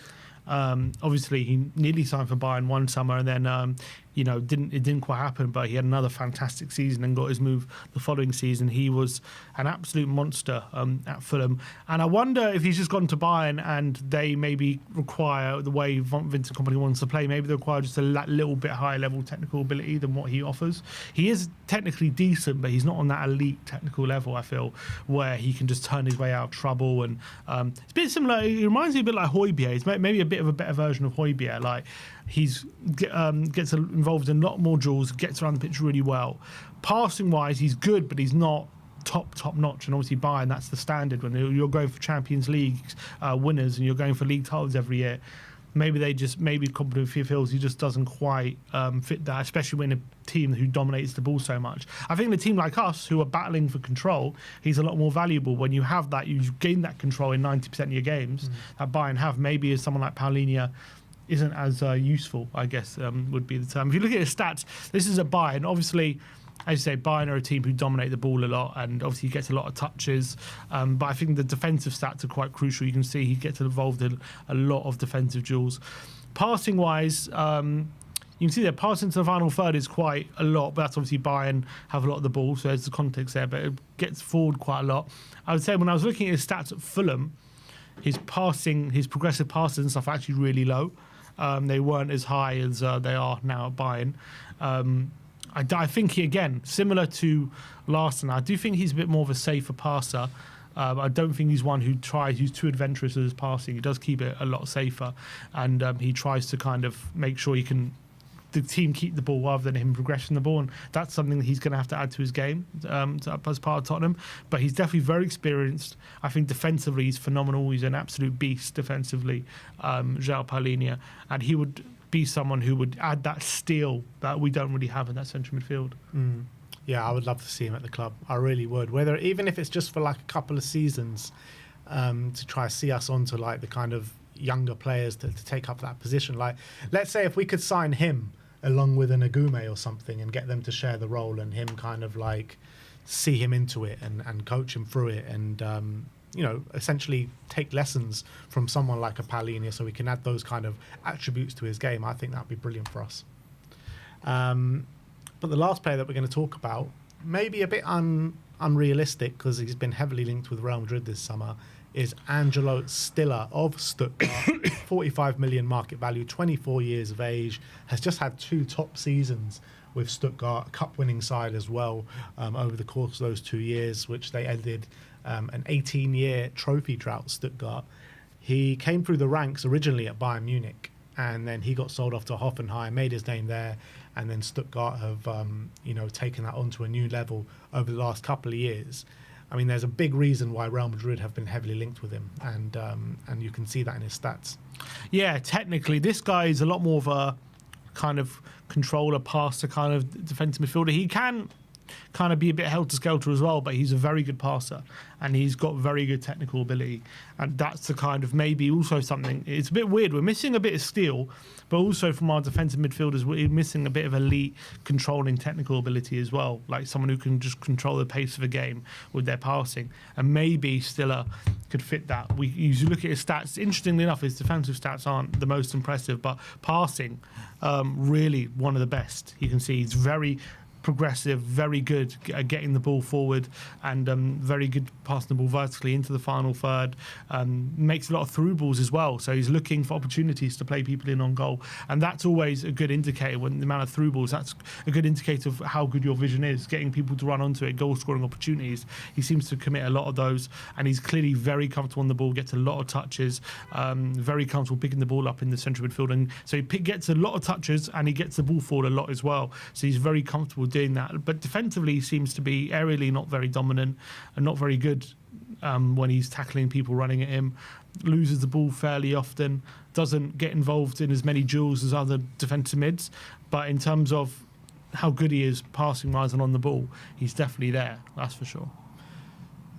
obviously he nearly signed for Bayern one summer, and then it didn't quite happen. But he had another fantastic season and got his move the following season. He was an absolute monster at Fulham. And I wonder if he's just gone to Bayern and they maybe require the way Vincent Kompany wants to play. Maybe they require just a little bit higher level technical ability than what he offers. He is technically decent, but he's not on that elite technical level, I feel, where he can just turn his way out of trouble. And it's a bit similar. It reminds me a bit like Højbjerg. He's maybe a bit of a better version of Højbjerg. Like, he's gets involved in a lot more duels, gets around the pitch really well. Passing wise, he's good, but he's not top notch. And obviously Bayern, that's the standard when you're going for Champions League winners and you're going for league titles every year. Maybe Kompany feels he just doesn't quite fit that, especially when a team who dominates the ball so much. I think in a team like us who are battling for control, he's a lot more valuable. When you have that, you gain that control in 90% of your games that Bayern have. Maybe as someone like Palhinha isn't as useful, I guess, would be the term. If you look at his stats, this is a Bayern. Obviously, as you say, Bayern are a team who dominate the ball a lot, and obviously he gets a lot of touches. But I think the defensive stats are quite crucial. You can see he gets involved in a lot of defensive duels. Passing-wise, you can see that passing to the final third is quite a lot, but that's obviously Bayern have a lot of the ball, so there's the context there, but it gets forward quite a lot. I would say when I was looking at his stats at Fulham, his progressive passes and stuff are actually really low. They weren't as high as they are now at Bayern. I think he, again, similar to Larson, I do think he's a bit more of a safer passer. I don't think he's one who's too adventurous with his passing. He does keep it a lot safer, and he tries to kind of make sure the team keep the ball rather than him progressing the ball, and that's something that he's going to have to add to his game as part of Tottenham. But he's definitely very experienced. I think defensively he's phenomenal. He's an absolute beast defensively, João Palhinha, and he would be someone who would add that steel that we don't really have in that central midfield. Yeah, I would love to see him at the club. I really would. Even if it's just for like a couple of seasons, to try to see us onto like the kind of younger players to take up that position. Like, let's say if we could sign him along with an Mbeumo or something and get them to share the role, and him kind of like see him into it and coach him through it, and essentially take lessons from someone like a Palhinha, so we can add those kind of attributes to his game. I think that'd be brilliant for us. But the last player that we're going to talk about, maybe a bit unrealistic because he's been heavily linked with Real Madrid this summer, is Angelo Stiller of Stuttgart. 45 million market value, 24 years of age, has just had 2 top seasons with Stuttgart, a cup-winning side as well over the course of those 2 years, which they ended an 18-year trophy drought, Stuttgart. He came through the ranks originally at Bayern Munich, and then he got sold off to Hoffenheim, made his name there, and then Stuttgart have taken that onto a new level over the last couple of years. I mean, there's a big reason why Real Madrid have been heavily linked with him, and you can see that in his stats. Yeah, technically, this guy is a lot more of a kind of controller, passer, kind of defensive midfielder. He can kind of be a bit helter-skelter as well, but he's a very good passer, and he's got very good technical ability, and that's the kind of maybe also something. It's a bit weird. We're missing a bit of steel, but also from our defensive midfielders, we're missing a bit of elite controlling technical ability as well, like someone who can just control the pace of a game with their passing, and maybe Stiller could fit that. You look at his stats, interestingly enough, his defensive stats aren't the most impressive, but passing, really one of the best. You can see he's very progressive, very good at getting the ball forward, and very good passing the ball vertically into the final third. Makes a lot of through balls as well, so he's looking for opportunities to play people in on goal, and that's always a good indicator. When the amount of through balls, that's a good indicator of how good your vision is, getting people to run onto it, goal scoring opportunities. He seems to commit a lot of those, and he's clearly very comfortable on the ball, gets a lot of touches, very comfortable picking the ball up in the central midfield, and so he gets a lot of touches and he gets the ball forward a lot as well, so he's very comfortable doing that. But defensively he seems to be aerially not very dominant and not very good when he's tackling people running at him, loses the ball fairly often, doesn't get involved in as many duels as other defensive mids, but in terms of how good he is passing wise and on the ball, he's definitely there, that's for sure.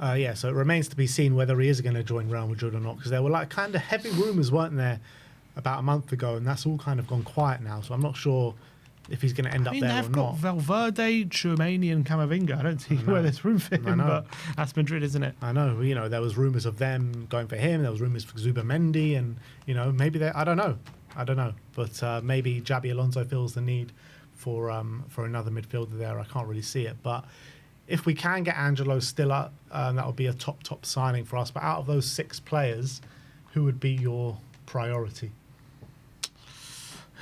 So it remains to be seen whether he is going to join Real Madrid or not, because there were like kind of heavy rumours, weren't there, about a month ago, and that's all kind of gone quiet now, so I'm not sure if he's going to end up there or not. They've got Valverde, Tchouameni and Camavinga. I don't see where there's room for him, but that's Madrid, isn't it? I know. You know, there was rumours of them going for him. There was rumours for Zubamendi, and you know, maybe they. I don't know. But maybe Xabi Alonso feels the need for another midfielder there. I can't really see it, but if we can get Angelo Stiller, that would be a top signing for us. But out of those 6 players, who would be your priority?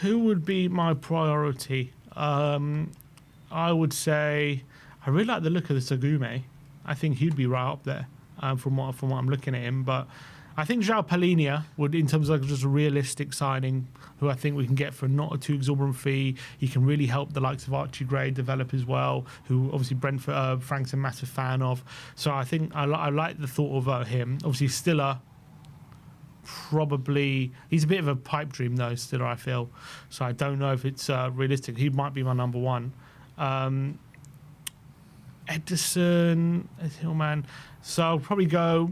Who would be my priority? I would say I really like the look of the Sagume. I think he'd be right up there from what I'm looking at him. But I think João Palhinha would, in terms of just a realistic signing, who I think we can get for not a too exorbitant fee. He can really help the likes of Archie Gray develop as well, who obviously Brentford Frank's a massive fan of. So I think I like the thought of him. Obviously Stiller. Probably he's a bit of a pipe dream though, Stiller, I feel, so I don't know if it's realistic. He might be my number one. Edison, Hillman, so I'll probably go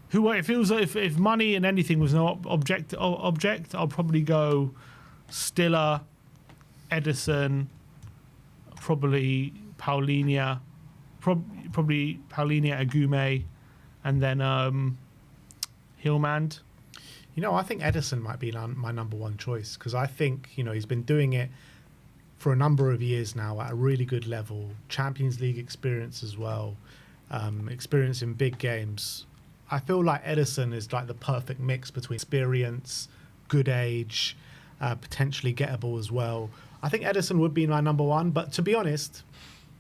who it feels like if money and anything was no object, I'll probably go Stiller, Edison, probably Palhinha, probably Palhinha, Agume, and then Hillman. You know, I think Edison might be my number one choice, because I think, you know, he's been doing it for a number of years now at a really good level. Champions League experience as well, experience in big games. I feel like Edison is like the perfect mix between experience, good age, potentially gettable as well. I think Edison would be my number one, but to be honest,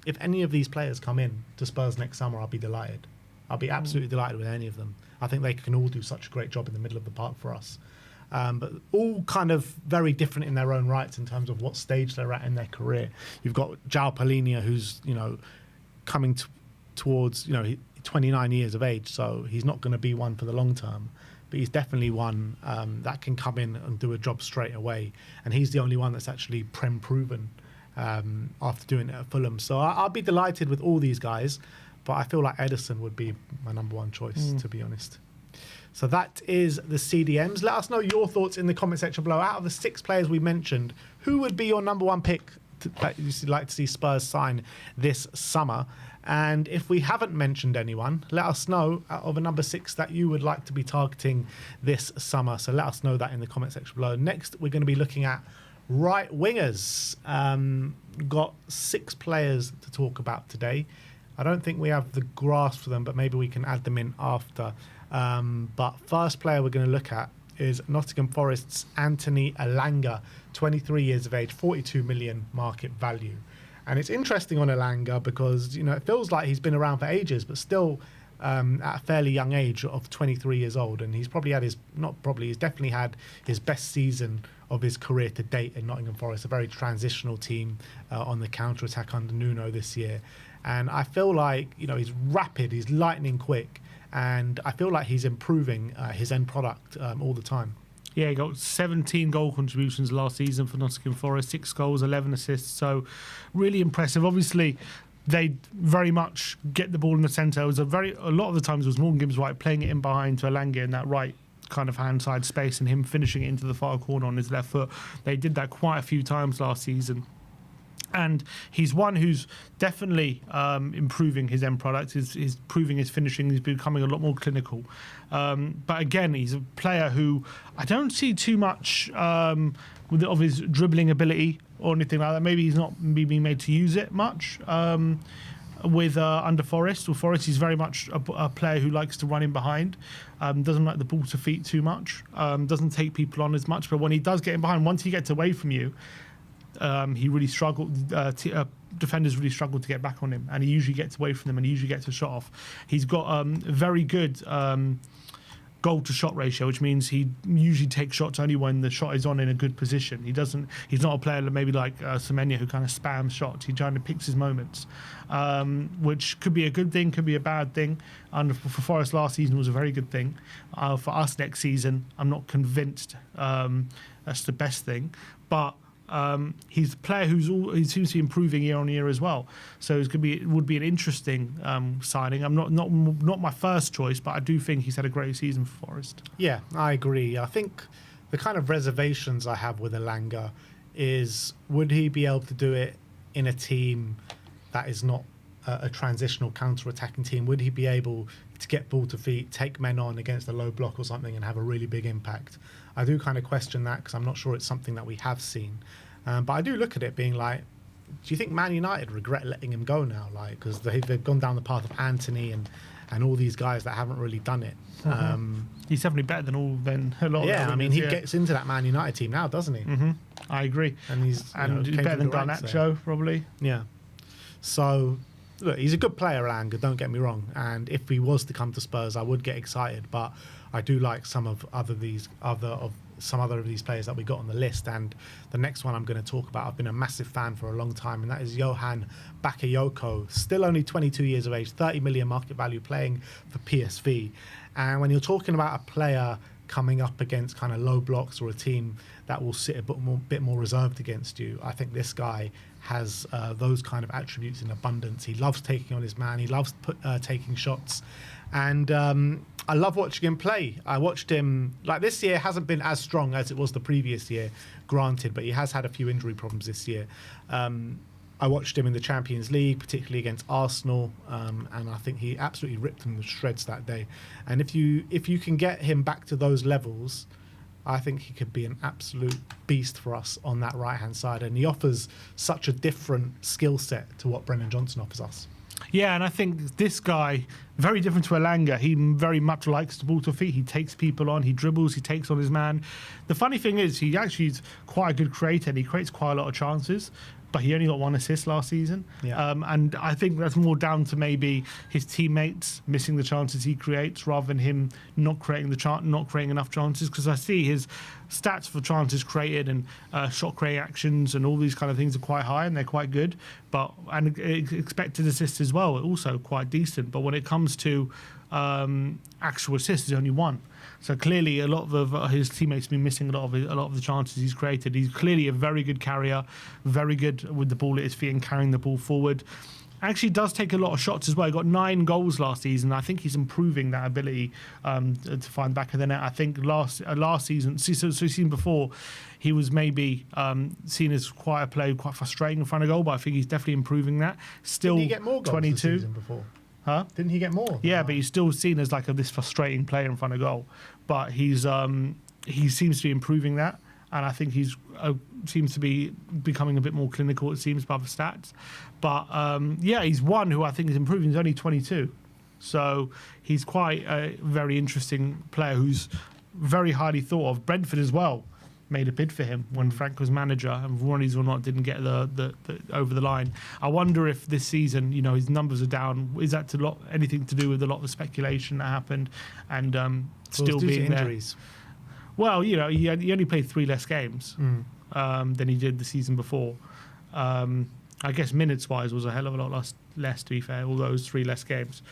if any of these players come in to Spurs next summer, I'll be delighted. I'll be absolutely delighted with any of them. I think they can all do such a great job in the middle of the park for us. But all kind of very different in their own rights in terms of what stage they're at in their career. You've got João Palhinha, who's, you know, coming towards, you know, 29 years of age, so he's not going to be one for the long term. But he's definitely one that can come in and do a job straight away. And he's the only one that's actually Prem proven after doing it at Fulham. So I'll be delighted with all these guys. But I feel like Edison would be my number one choice, to be honest. So that is the CDMs. Let us know your thoughts in the comment section below. Out of the 6 players we mentioned, who would be your number one pick that you'd like to see Spurs sign this summer? And if we haven't mentioned anyone, let us know out of a number 6 that you would like to be targeting this summer. So let us know that in the comment section below. Next, we're going to be looking at right wingers. Got 6 players to talk about today. I don't think we have the grasp for them, but maybe we can add them in after. But first player we're going to look at is Nottingham Forest's Anthony Elanga, 23 years of age, 42 million market value. And it's interesting on Elanga because, you know, it feels like he's been around for ages, but still at a fairly young age of 23 years old. And he's probably had he's definitely had his best season of his career to date in Nottingham Forest, a very transitional team on the counter-attack under Nuno this year. And I feel like, you know, he's rapid, he's lightning quick, and I feel like he's improving his end product all the time. Yeah, he got 17 goal contributions last season for Nottingham Forest, 6 goals, 11 assists, so really impressive. Obviously, they very much get the ball in the centre. It was a lot of the times it was Morgan Gibbs White playing it in behind to Elanga in that right kind of hand side space and him finishing it into the far corner on his left foot. They did that quite a few times last season. And he's one who's definitely improving his end product. He's proving his finishing. He's becoming a lot more clinical. But again, he's a player who I don't see too much of his dribbling ability or anything like that. Maybe he's not being made to use it much with under Forest. With Forest, he's very much a player who likes to run in behind. Doesn't like the ball to feet too much. Doesn't take people on as much. But when he does get in behind, once he gets away from you, he really struggled. Defenders really struggle to get back on him, and he usually gets away from them, and he usually gets a shot off. He's got very good goal to shot ratio, which means he usually takes shots only when the shot is on in a good position. He's not a player maybe like Semenya, who kind of spams shots. He kind of picks his moments, which could be a good thing, could be a bad thing. And for Forest last season was a very good thing. For us next season, I'm not convinced that's the best thing, but he's a player he seems to be improving year on year as well. So it would be an interesting signing. I'm not my first choice, but I do think he's had a great season for Forest. Yeah, I agree. I think the kind of reservations I have with Elanga is, would he be able to do it in a team that is not a transitional counter-attacking team? Would he be able to get ball to feet, take men on against a low block or something and have a really big impact? I do kind of question that because I'm not sure it's something that we have seen. But I do look at it being like, do you think Man United regret letting him go now? Like, because they've gone down the path of Anthony and all these guys that haven't really done it. He's definitely better than a lot. Yeah, I mean, he gets into that Man United team now, doesn't he? Mm-hmm. I agree. And he's better than Garnacho, probably. Yeah. So, look, he's a good player, Elanga, don't get me wrong. And if he was to come to Spurs, I would get excited. But I do like some other of these players that we got on the list. And the next one I'm going to talk about, I've been a massive fan for a long time, and that is Johan Bakayoko. Still only 22 years of age, 30 million market value, playing for PSV. And when you're talking about a player coming up against kind of low blocks or a team that will sit a bit more reserved against you, I think this guy has those kind of attributes in abundance. He loves taking on his man. He loves taking shots. And I love watching him play. I watched him, like, this year hasn't been as strong as it was the previous year, granted, but he has had a few injury problems this year. I watched him in the Champions League, particularly against Arsenal, and I think he absolutely ripped them to shreds that day. And if you can get him back to those levels, I think he could be an absolute beast for us on that right-hand side. And he offers such a different skill set to what Brennan Johnson offers us. Yeah, and I think this guy, very different to Elanga, he very much likes the ball to feet. He takes people on, he dribbles, he takes on his man. The funny thing is, he actually is quite a good creator, and he creates quite a lot of chances, but he only got 1 assist last season. Yeah. And I think that's more down to maybe his teammates missing the chances he creates rather than him not creating enough chances, because I see his stats for chances created and shot creating actions and all these kind of things are quite high, and they're quite good. And expected assists as well, also quite decent. But when it comes to actual assists, there's only 1. So clearly, a lot of his teammates have been missing a lot of the chances he's created. He's clearly a very good carrier, very good with the ball at his feet and carrying the ball forward. Actually does take a lot of shots as well. He got 9 goals last season. I think he's improving that ability to find the back of the net. I think last season, season before, he was maybe seen as quite a player, quite frustrating in front of goal, but I think he's definitely improving that. Still, didn't he get more goals 22 the season before? Huh? Didn't he get more? Yeah, but he's still seen as like this frustrating player in front of goal. But he seems to be improving that, and I think he's seems to be becoming a bit more clinical, it seems, by the stats. But he's one who I think is improving. He's only 22, so he's quite a very interesting player who's very highly thought of. Brentford as well made a bid for him when Frank was manager, and Ronnie's or not didn't get the over the line. I wonder if this season, his numbers are down. Is that anything to do with a lot of the speculation that happened and still being there? Injuries. Well, he only played 3 less games than he did the season before. I guess minutes-wise was a hell of a lot less, to be fair, all those 3 less games.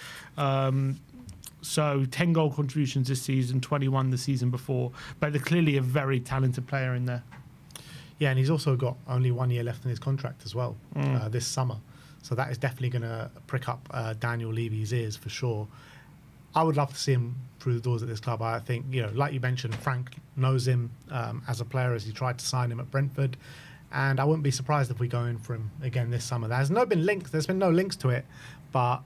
So 10 goal contributions this season, 21 the season before. But they're clearly a very talented player in there. Yeah, and he's also got only 1 year left in his contract as well this summer. So that is definitely going to prick up Daniel Levy's ears for sure. I would love to see him through the doors at this club. I think, like you mentioned, Frank knows him as a player as he tried to sign him at Brentford. and I wouldn't be surprised if we go in for him again this summer. There's been no links to it, but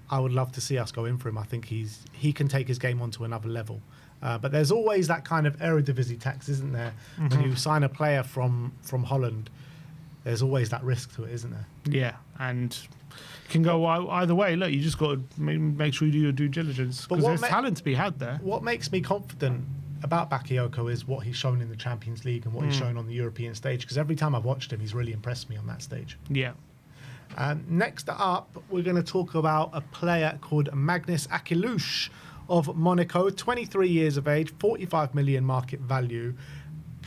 I would love to see us go in for him. I think he can take his game onto another level. But there's always that kind of Eredivisie tax, isn't there? When you sign a player from Holland, there's always that risk to it, isn't there? Yeah, and it can go either way. Look, you just got to make sure you do your due diligence, because there's talent to be had there. What makes me confident about Bakayoko is what he's shown in the Champions League and what he's shown on the European stage, because every time I've watched him, he's really impressed me on that stage. Yeah. Next up, we're going to talk about a player called Magnus Akilush of Monaco, 23 years of age, 45 million market value,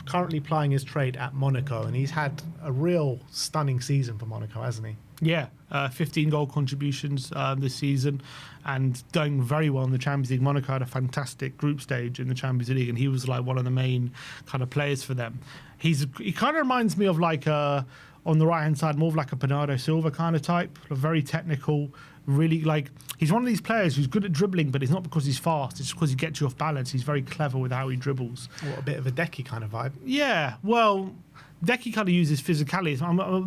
currently plying his trade at Monaco, and he's had a real stunning season for Monaco, hasn't he? Yeah, 15 goal contributions this season, and doing very well in the Champions League. Monaco had a fantastic group stage in the Champions League, and he was like one of the main kind of players for them. He kind of reminds me of like on the right hand side, more of like a Bernardo Silva kind of type, very technical. Really, like, he's one of these players who's good at dribbling, but it's not because he's fast, it's because he gets you off balance. He's very clever with how he dribbles. What, a bit of a Decky kind of vibe? Yeah, well, Decky kind of uses physicality.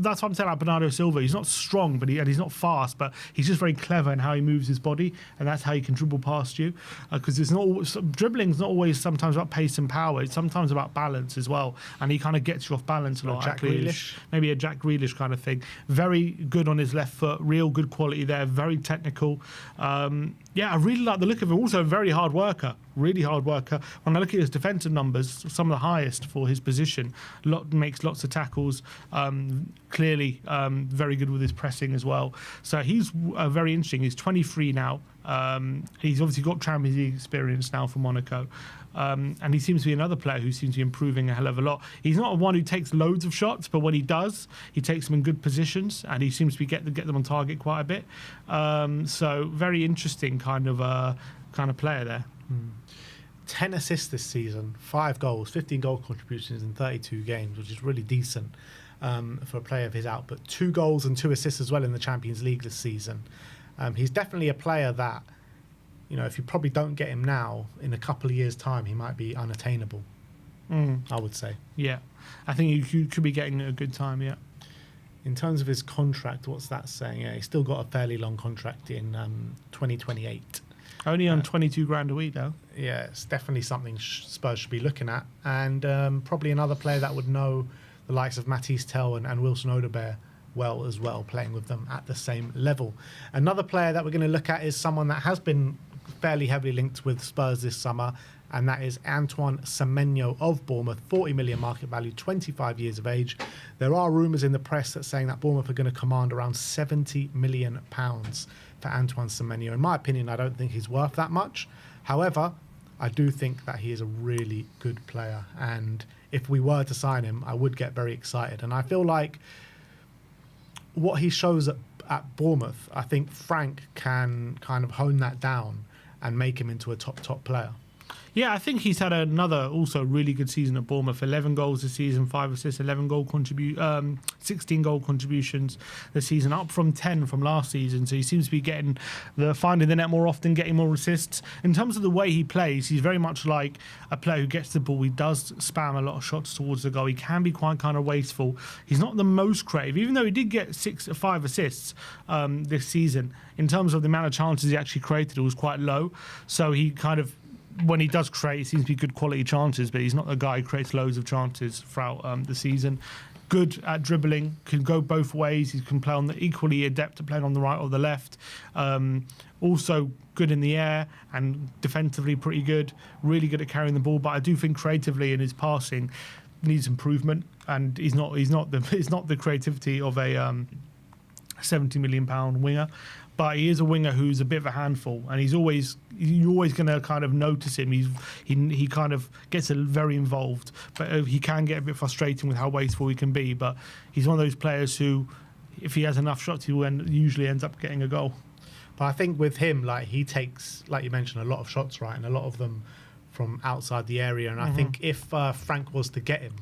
That's what I'm saying about Bernardo Silva. He's not strong, but he's not fast, but he's just very clever in how he moves his body, and that's how he can dribble past you. Because dribbling's not always sometimes about pace and power. It's sometimes about balance as well, and he kind of gets you off balance a lot. Jack Grealish. Maybe a Jack Grealish kind of thing. Very good on his left foot. Real good quality there. Very technical. Yeah, I really like the look of him. Also, a very hard worker. Really hard worker. When I look at his defensive numbers, some of the highest for his position. Makes lots of tackles. Clearly, very good with his pressing as well. So he's very interesting. He's 23 now. He's obviously got Champions League experience now for Monaco. And he seems to be another player who seems to be improving a hell of a lot. He's not one who takes loads of shots, but when he does, he takes them in good positions, and he seems to be get them on target quite a bit. So very interesting kind of player there. 10 assists this season, 5 goals, 15 goal contributions in 32 games, which is really decent for a player of his output. 2 goals and 2 assists as well in the Champions League this season. He's definitely a player that, you know, if you probably don't get him now, in a couple of years' time, he might be unattainable, I would say. Yeah, I think you could be getting a good time, yeah. In terms of his contract, what's that saying? Yeah, he's still got a fairly long contract in 2028. Only on 22 grand a week, though. Yeah, it's definitely something Spurs should be looking at. And probably another player that would know the likes of Matisse Tell and Wilson Odegaard well as well, playing with them at the same level. Another player that we're going to look at is someone that has been fairly heavily linked with Spurs this summer, and that is Antoine Semenyo of Bournemouth, 40 million market value, 25 years of age. There are rumours in the press that saying that Bournemouth are going to command around £70 million for Antoine Semenyo. In my opinion, I don't think he's worth that much. However, I do think that he is a really good player, and if we were to sign him, I would get very excited. And I feel like what he shows at Bournemouth, I think Frank can kind of hone that down and make him into a top player. Yeah, I think he's had another also really good season at Bournemouth. 11 goals this season, 5 assists, 16 goal contributions this season, up from 10 from last season. So he seems to be finding the net more often, getting more assists. In terms of the way he plays, he's very much like a player who gets the ball. He does spam a lot of shots towards the goal. He can be quite kind of wasteful. He's not the most creative, even though he did get 5 assists this season. In terms of the amount of chances he actually created, it was quite low. So he kind of, when he does create, it seems to be good quality chances, but he's not a guy who creates loads of chances throughout the season. Good at dribbling, can go both ways. He can play equally adept at playing on the right or the left. Also good in the air and defensively pretty good. Really good at carrying the ball, but I do think creatively in his passing needs improvement, and he's not the creativity of a £70 million winger. But he is a winger who's a bit of a handful, and you're always going to kind of notice him. He kind of gets very involved, but he can get a bit frustrating with how wasteful he can be. But he's one of those players who, if he has enough shots, he usually ends up getting a goal. But I think with him, like, he takes, like you mentioned, a lot of shots, right, and a lot of them from outside the area. And I think if Frank was to get him,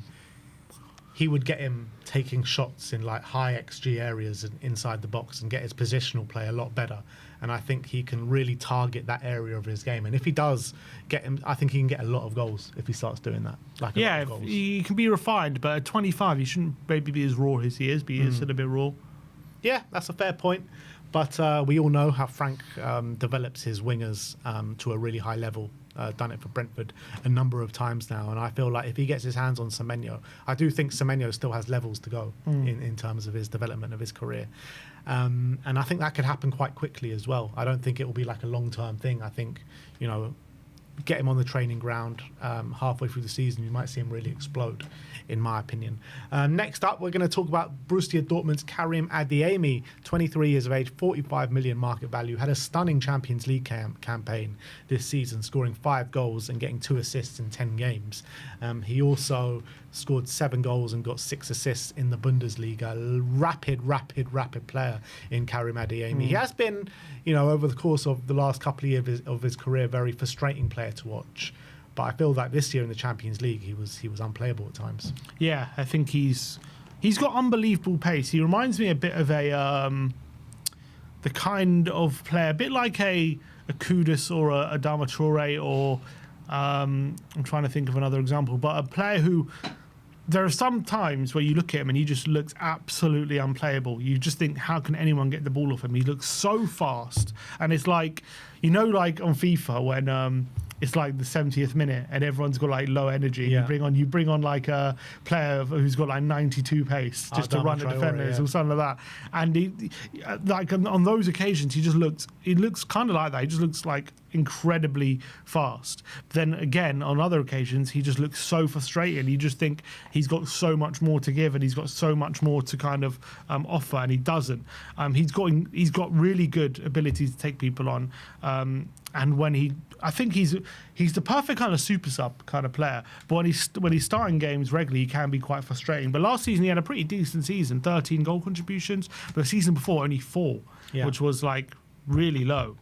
he would get him taking shots in like high XG areas and inside the box and get his positional play a lot better. And I think he can really target that area of his game. And if he does get him, I think he can get a lot of goals if he starts doing that. Like a lot of goals. He can be refined, but at 25, he shouldn't maybe be as raw as he is, but he is a bit raw. Yeah, that's a fair point. But we all know how Frank develops his wingers to a really high level. Done it for Brentford a number of times now, and I feel like if he gets his hands on Semenyo, I do think Semenyo still has levels to go in terms of his development of his career, and I think that could happen quite quickly as well. I don't think it will be like a long-term thing. I think, you know, get him on the training ground halfway through the season, you might see him really explode, in my opinion. Next up, we're going to talk about Borussia Dortmund's Karim Adeyemi, 23 years of age, 45 million market value, had a stunning Champions League campaign this season, scoring 5 goals and getting 2 assists in 10 games. He also scored 7 goals and got 6 assists in the Bundesliga. Rapid player in Karim Adeyemi. He has been, you know, over the course of the last couple of years of his career, very frustrating player to watch. But I feel like this year in the Champions League, he was unplayable at times. Yeah, I think he's got unbelievable pace. He reminds me a bit of the kind of player, a bit like a Kudus or a Adama Traore, or I'm trying to think of another example, but a player who, there are some times where you look at him and he just looks absolutely unplayable. You just think, how can anyone get the ball off him? He looks so fast. And it's like, you know, like on FIFA when it's like the 70th minute and everyone's got like low energy. Yeah. You bring on like a player who's got like 92 pace just to run the defenders or something like that. And he, like on those occasions, he looks kind of like that. He just looks like incredibly fast. Then again, on other occasions, he just looks so frustrating. You just think he's got so much more to give and he's got so much more to kind of offer, and he doesn't. He's got really good ability to take people on. And I think he's the perfect kind of super sub kind of player. But when he's starting games regularly, he can be quite frustrating. But last season he had a pretty decent season, 13 goal contributions. But the season before only 4, which was like really low.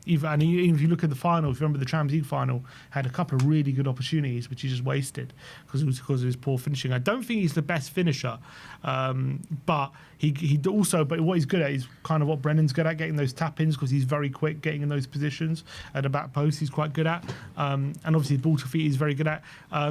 Even if you look at the final, if you remember the Champions League final, had a couple of really good opportunities which he just wasted because of his poor finishing. I don't think he's the best finisher, but he also, but what he's good at is kind of what Brennan's good at, getting those tap-ins, because he's very quick getting in those positions at the back post. He's quite good at, and obviously ball to feet he's very good at.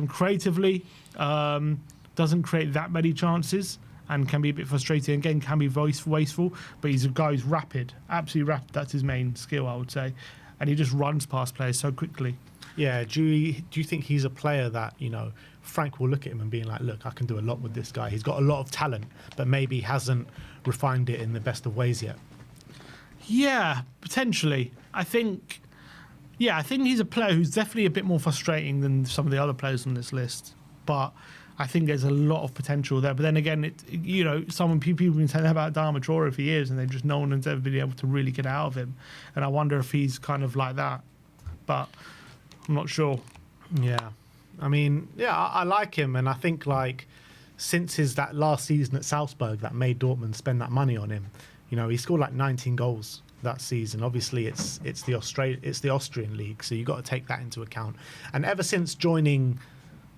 Creatively, doesn't create that many chances, and can be a bit frustrating. Again, can be wasteful, but he's a guy who's rapid, absolutely rapid. That's his main skill, I would say. And he just runs past players so quickly. Yeah, do you think he's a player that, you know, Frank will look at him and be like, look, I can do a lot with this guy. He's got a lot of talent, but maybe hasn't refined it in the best of ways yet. Yeah, potentially. I think he's a player who's definitely a bit more frustrating than some of the other players on this list. But I think there's a lot of potential there. But then again, people have been saying that about Adama Traore for years, and no one has ever been able to really get out of him. And I wonder if he's kind of like that. But I'm not sure. Yeah. I mean, yeah, I like him. And I think, like, since that last season at Salzburg that made Dortmund spend that money on him, you know, he scored like 19 goals that season. Obviously, it's the Austrian league, so you've got to take that into account. And ever since joining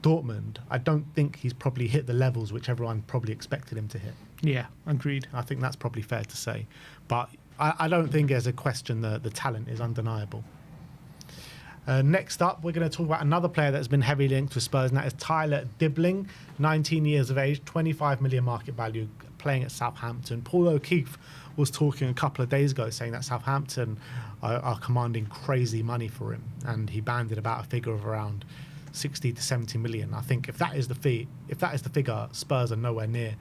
Dortmund, I don't think he's probably hit the levels which everyone probably expected him to hit. Yeah, agreed. I think that's probably fair to say. But I don't think there's a question that the talent is undeniable. Next up, we're going to talk about another player that's been heavily linked with Spurs, and that is Tyler Dibling, 19 years of age, 25 million market value, playing at Southampton. Paul O'Keefe was talking a couple of days ago saying that Southampton are commanding crazy money for him, and he banded about a figure of around 60 to 70 million. I think if that is the figure, Spurs are nowhere near.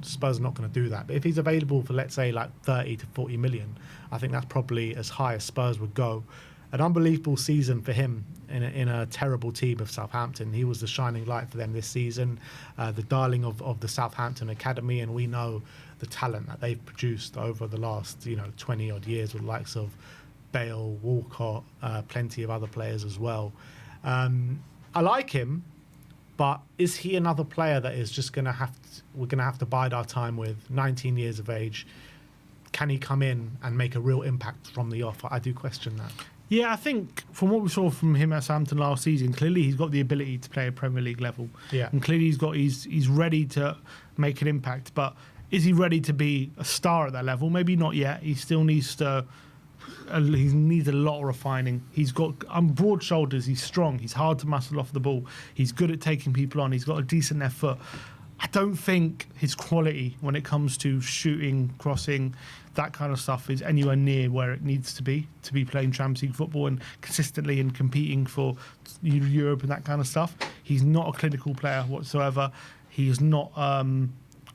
Spurs are not going to do that. But if he's available for, let's say, like 30 to 40 million, I think that's probably as high as Spurs would go. An unbelievable season for him in a terrible team of Southampton. He was the shining light for them this season, the darling of the Southampton Academy, and we know the talent that they've produced over the last 20 odd years with the likes of Bale, Walcott, plenty of other players as well. I like him, but is he another player that is just we're going to have to bide our time with? 19 years of age. Can he come in and make a real impact from the off? I do question that. Yeah, I think from what we saw from him at Southampton last season, clearly he's got the ability to play at Premier League level. Yeah. And clearly he's ready to make an impact. But is he ready to be a star at that level? Maybe not yet. He still needs to. He needs a lot of refining. He's got broad shoulders. He's strong. He's hard to muscle off the ball. He's good at taking people on. He's got a decent left foot. I don't think his quality when it comes to shooting, crossing, that kind of stuff is anywhere near where it needs to be playing Champions League football and consistently and competing for Europe and that kind of stuff. He's not a clinical player whatsoever. He is not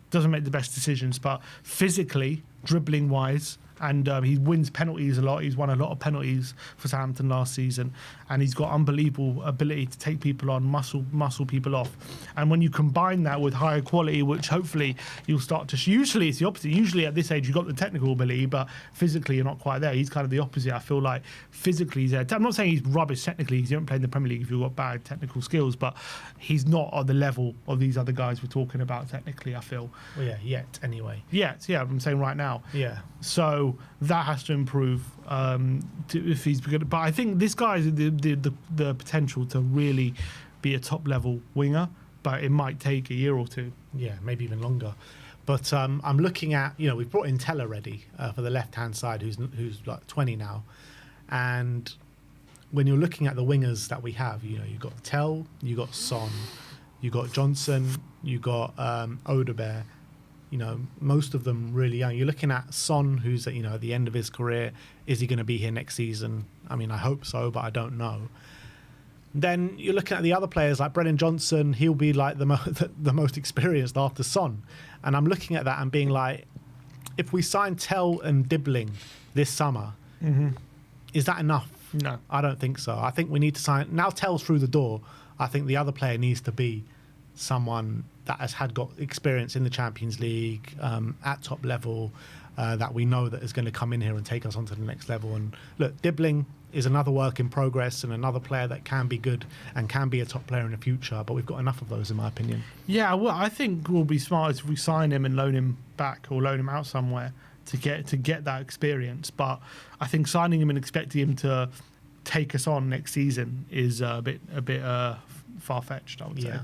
doesn't make the best decisions, but physically, dribbling wise, and he wins penalties a lot. He's won a lot of penalties for Southampton last season, and he's got unbelievable ability to take people on, muscle people off. And when you combine that with higher quality, which hopefully you'll start to... Usually it's the opposite. Usually at this age you've got the technical ability, but physically you're not quite there. He's kind of the opposite. I feel like physically he's there. I'm not saying he's rubbish technically. He hasn't played in the Premier League if you've got bad technical skills, but he's not on the level of these other guys we're talking about technically, I feel. Well, yeah, yet anyway. Yeah, I'm saying right now. Yeah. So that has to improve if he's good. But I think this guy has the potential to really be a top level winger, but it might take a year or two. Yeah, maybe even longer. But I'm looking at, we've brought in Tell already for the left hand side, who's like 20 now, and when you're looking at the wingers that we have, you've got Tell, you've got Son, you've got Johnson, you've got Odebear. Most of them really young. You're looking at Son, who's at the end of his career. Is he going to be here next season? I mean, I hope so, but I don't know. Then you're looking at the other players like Brennan Johnson. He'll be like the most experienced after Son. And I'm looking at that and being like, if we sign Tell and Dibbling this summer, is that enough? No. I don't think so. I think we need to sign... Now Tell's through the door, I think the other player needs to be someone that has got experience in the Champions League at top level, that we know that is going to come in here and take us on to the next level. And look, Dibbling is another work in progress and another player that can be good and can be a top player in the future, but we've got enough of those in my opinion. Yeah, well, I think we'll be smart if we sign him and loan him back or loan him out somewhere to get that experience. But I think signing him and expecting him to take us on next season is a bit far-fetched, I would say.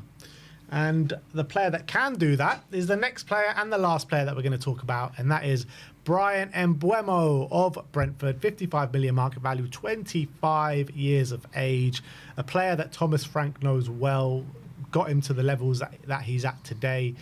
And the player that can do that is the next player and the last player that we're going to talk about, and that is Bryan Mbeumo of Brentford, 55 million market value, 25 years of age, a player that Thomas Frank knows well, got him to the levels that he's at today.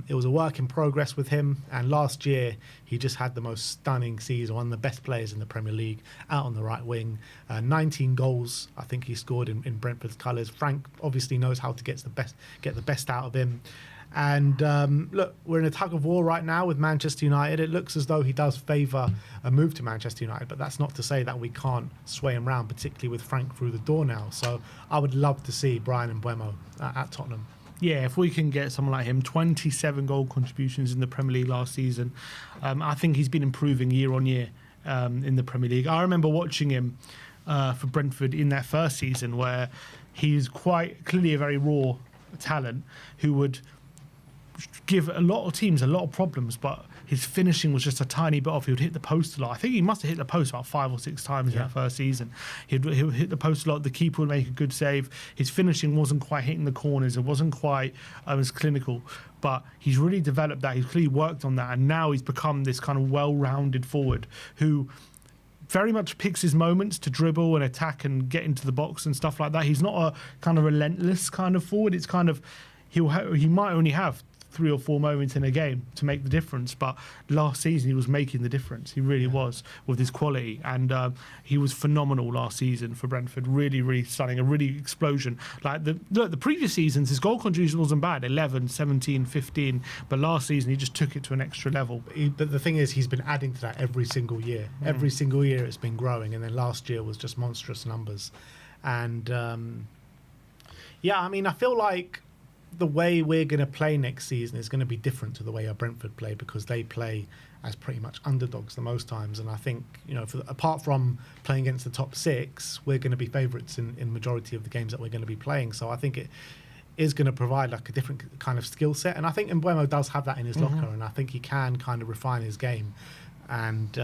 It was a work in progress with him, and last year he just had the most stunning season, one of the best players in the Premier League, out on the right wing. 19 goals, I think he scored in Brentford's colours. Frank obviously knows how to get the best out of him. And look, we're in a tug of war right now with Manchester United. It looks as though he does favour a move to Manchester United, but that's not to say that we can't sway him round, particularly with Frank through the door now. So I would love to see Bryan Mbeumo at Tottenham. Yeah, if we can get someone like him, 27 goal contributions in the Premier League last season. I think he's been improving year on year in the Premier League. I remember watching him for Brentford in that first season where he's quite clearly a very raw talent who would give a lot of teams a lot of problems, but his finishing was just a tiny bit off. He would hit the post a lot. I think he must have hit the post about 5 or 6 times in that first season. He'd hit the post a lot. The keeper would make a good save. His finishing wasn't quite hitting the corners. It wasn't quite as clinical. But he's really developed that. He's clearly worked on that. And now he's become this kind of well-rounded forward who very much picks his moments to dribble and attack and get into the box and stuff like that. He's not a kind of relentless kind of forward. It's kind of, he might only have 3 or 4 moments in a game to make the difference, but last season he was making the difference. He really was with his quality, and he was phenomenal last season for Brentford. Really, really stunning, a really explosion. Like the previous seasons, his goal contribution wasn't bad, 11, 17, 15, but last season he just took it to an extra level. But the thing is, he's been adding to that every single year. Every single year it's been growing, and then last year was just monstrous numbers. And I mean, I feel like the way we're going to play next season is going to be different to the way our Brentford play, because they play as pretty much underdogs the most times. And I think, apart from playing against the top 6, we're going to be favourites in majority of the games that we're going to be playing. So I think it is going to provide like a different kind of skill set. And I think Mbeumo does have that in his locker, and I think he can kind of refine his game. And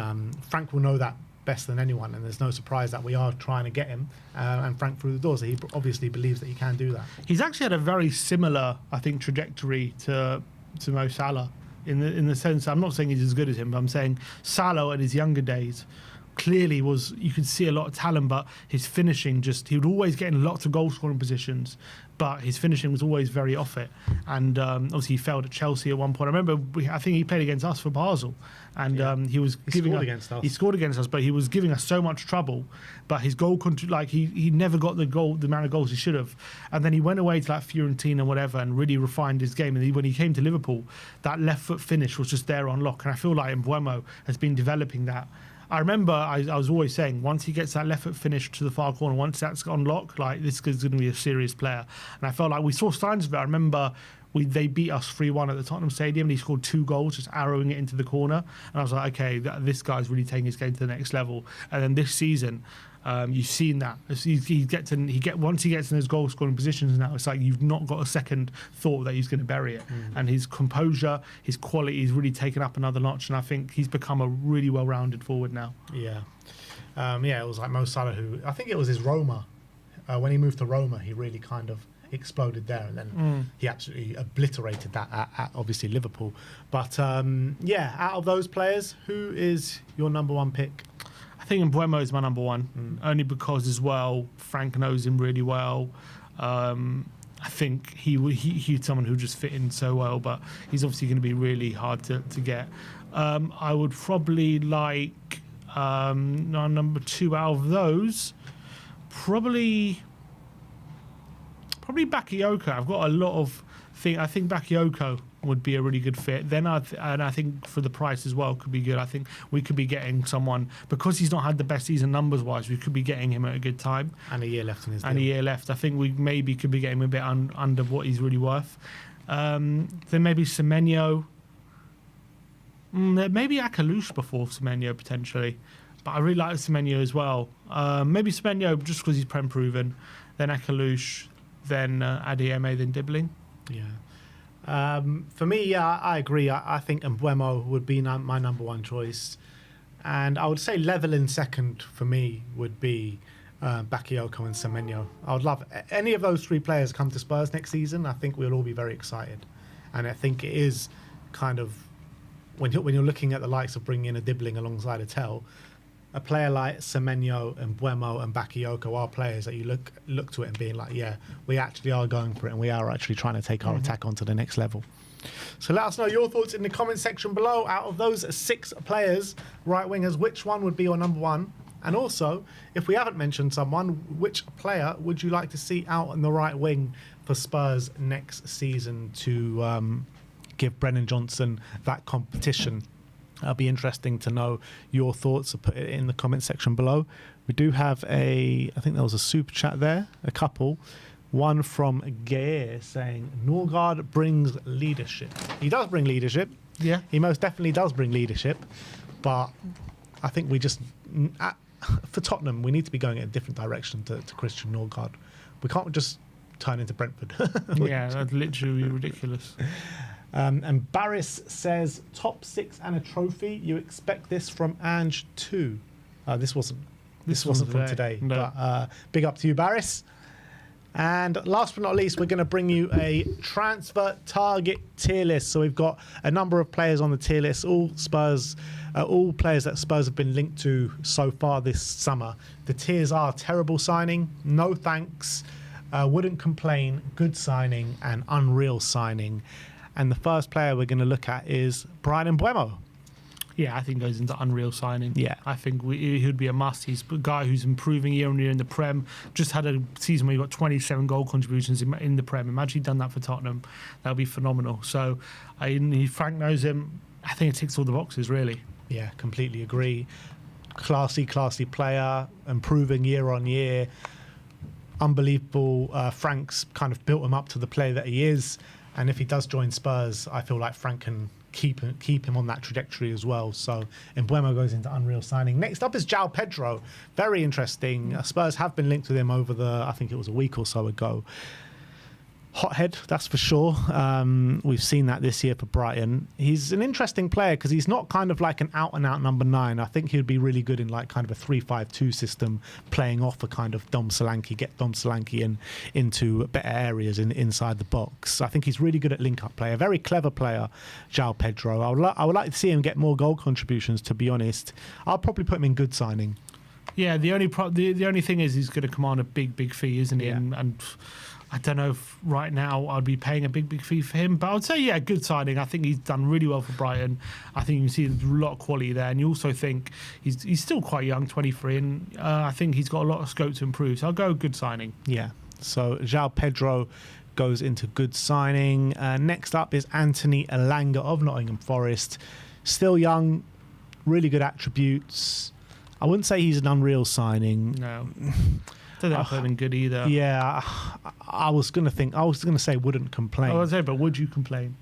Frank will know that best than anyone, and there's no surprise that we are trying to get him and Frank through the door. So he obviously believes that he can do that. He's actually had a very similar, I think, trajectory to Mo Salah in the sense, I'm not saying he's as good as him, but I'm saying Salah at his younger days clearly you could see a lot of talent, but his finishing he would always get in lots of goal scoring positions, but his finishing was always very off it. And obviously he failed at Chelsea at one point. I remember I think he played against us for Basel, and he scored against us. He scored against us, but he was giving us so much trouble. But his goal he never got the amount of goals he should have. And then he went away to like Fiorentina and whatever and really refined his game. And when he came to Liverpool, that left foot finish was just there on lock. And I feel like Mbeumo has been developing that. I remember I was always saying, once he gets that left foot finish to the far corner, once that's on lock, like this is going to be a serious player. And I felt like we saw signs of it. I remember they beat us 3-1 at the Tottenham Stadium, and he scored 2 goals, just arrowing it into the corner. And I was like, okay, this guy's really taking his game to the next level. And then this season, you've seen that once he gets in those goal scoring positions now, it's like you've not got a second thought that he's going to bury it. And his composure, his quality is really taken up another notch, and I think he's become a really well-rounded forward now. Yeah, it was like Mo Salah, who I think it was his Roma. When he moved to Roma, he really kind of exploded there, and then he absolutely obliterated that at obviously Liverpool. But out of those players, who is your number one pick? I think Mbeumo is my number one, only because as well Frank knows him really well. I think he's someone who just fit in so well, but he's obviously going to be really hard to get. I would probably like number 2 out of those, probably Bakayoko. I've got a lot of things. I think Bakayoko would be a really good fit. Then I think for the price as well could be good. I think we could be getting someone, because he's not had the best season numbers wise, we could be getting him at a good time. And a year left in his deal. And a year left. I think we maybe could be getting him a bit under what he's really worth. Then maybe Semenyo. Maybe Akalush before Semenyo potentially. But I really like Semenyo as well. Maybe Semenyo just because he's Prem proven. Then Akalush. Then Adeyemi, then Dibbling. Yeah. For me, I agree. I think Mbeumo would be my number one choice. And I would say level in second for me would be Bakayoko and Semenyo. I would love any of those 3 players come to Spurs next season. I think we'll all be very excited. And I think it is kind of, when you're looking at the likes of bringing in a Dibbling alongside a Tell, a player like Semenyo and Mbeumo and Bakayoko are players that you look to it and being like, yeah, we actually are going for it, and we are actually trying to take our attack onto the next level. So let us know your thoughts in the comment section below. Out of those 6 players, right wingers, which one would be your number one? And also, if we haven't mentioned someone, which player would you like to see out on the right wing for Spurs next season to give Brennan Johnson that competition? It'll be interesting to know your thoughts. So put it in the comment section below. We do have I think there was a super chat there, a couple. One from Gair saying, Norgaard brings leadership. He does bring leadership. Yeah. He most definitely does bring leadership. But I think we just, for Tottenham, we need to be going in a different direction to Christian Norgaard. We can't just turn into Brentford. Yeah, that's literally ridiculous. And Barris says, top 6 and a trophy. You expect this from Ange too. This wasn't from today. No. But big up to you, Barris. And last but not least, we're going to bring you a transfer target tier list. So we've got a number of players on the tier list, all players that Spurs have been linked to so far this summer. The tiers are terrible signing, no thanks, wouldn't complain, good signing, and unreal signing. And the first player we're going to look at is Bryan Mbeumo. Yeah, I think goes into unreal signing. Yeah. I think he would be a must. He's a guy who's improving year on year in the Prem. Just had a season where he got 27 goal contributions in the Prem. Imagine he'd done that for Tottenham. That would be phenomenal. So Frank knows him. I think it ticks all the boxes, really. Yeah, completely agree. Classy player, improving year on year. Unbelievable. Frank's kind of built him up to the player that he is. And if he does join Spurs, I feel like Frank can keep him on that trajectory as well. So Mbeumo goes into unreal signing. Next up is João Pedro. Very interesting. Spurs have been linked with him over I think it was a week or so ago. Hothead, that's for sure. We've seen that this year for Brighton. He's an interesting player because he's not kind of like an out-and-out number 9. I think he'd be really good in like kind of a 3-5-2 system, playing off a kind of Dom Solanke, get Dom Solanke into better areas inside the box. I think he's really good at link-up play. A very clever player, João Pedro. I would like to see him get more goal contributions, to be honest. I'll probably put him in good signing. Yeah, the only thing is he's going to command a big fee, isn't he? Yeah. And I don't know if right now I'd be paying a big fee for him, but I would say, yeah, good signing. I think he's done really well for Brighton. I think you can see there's a lot of quality there, and you also think he's still quite young, 23, and I think he's got a lot of scope to improve. So I'll go good signing. Yeah, so João Pedro goes into good signing. Next up is Anthony Elanga of Nottingham Forest. Still young, really good attributes. I wouldn't say he's an unreal signing. No. Don't think I've been good either. Yeah, I was going to say wouldn't complain. I was saying, but would you complain?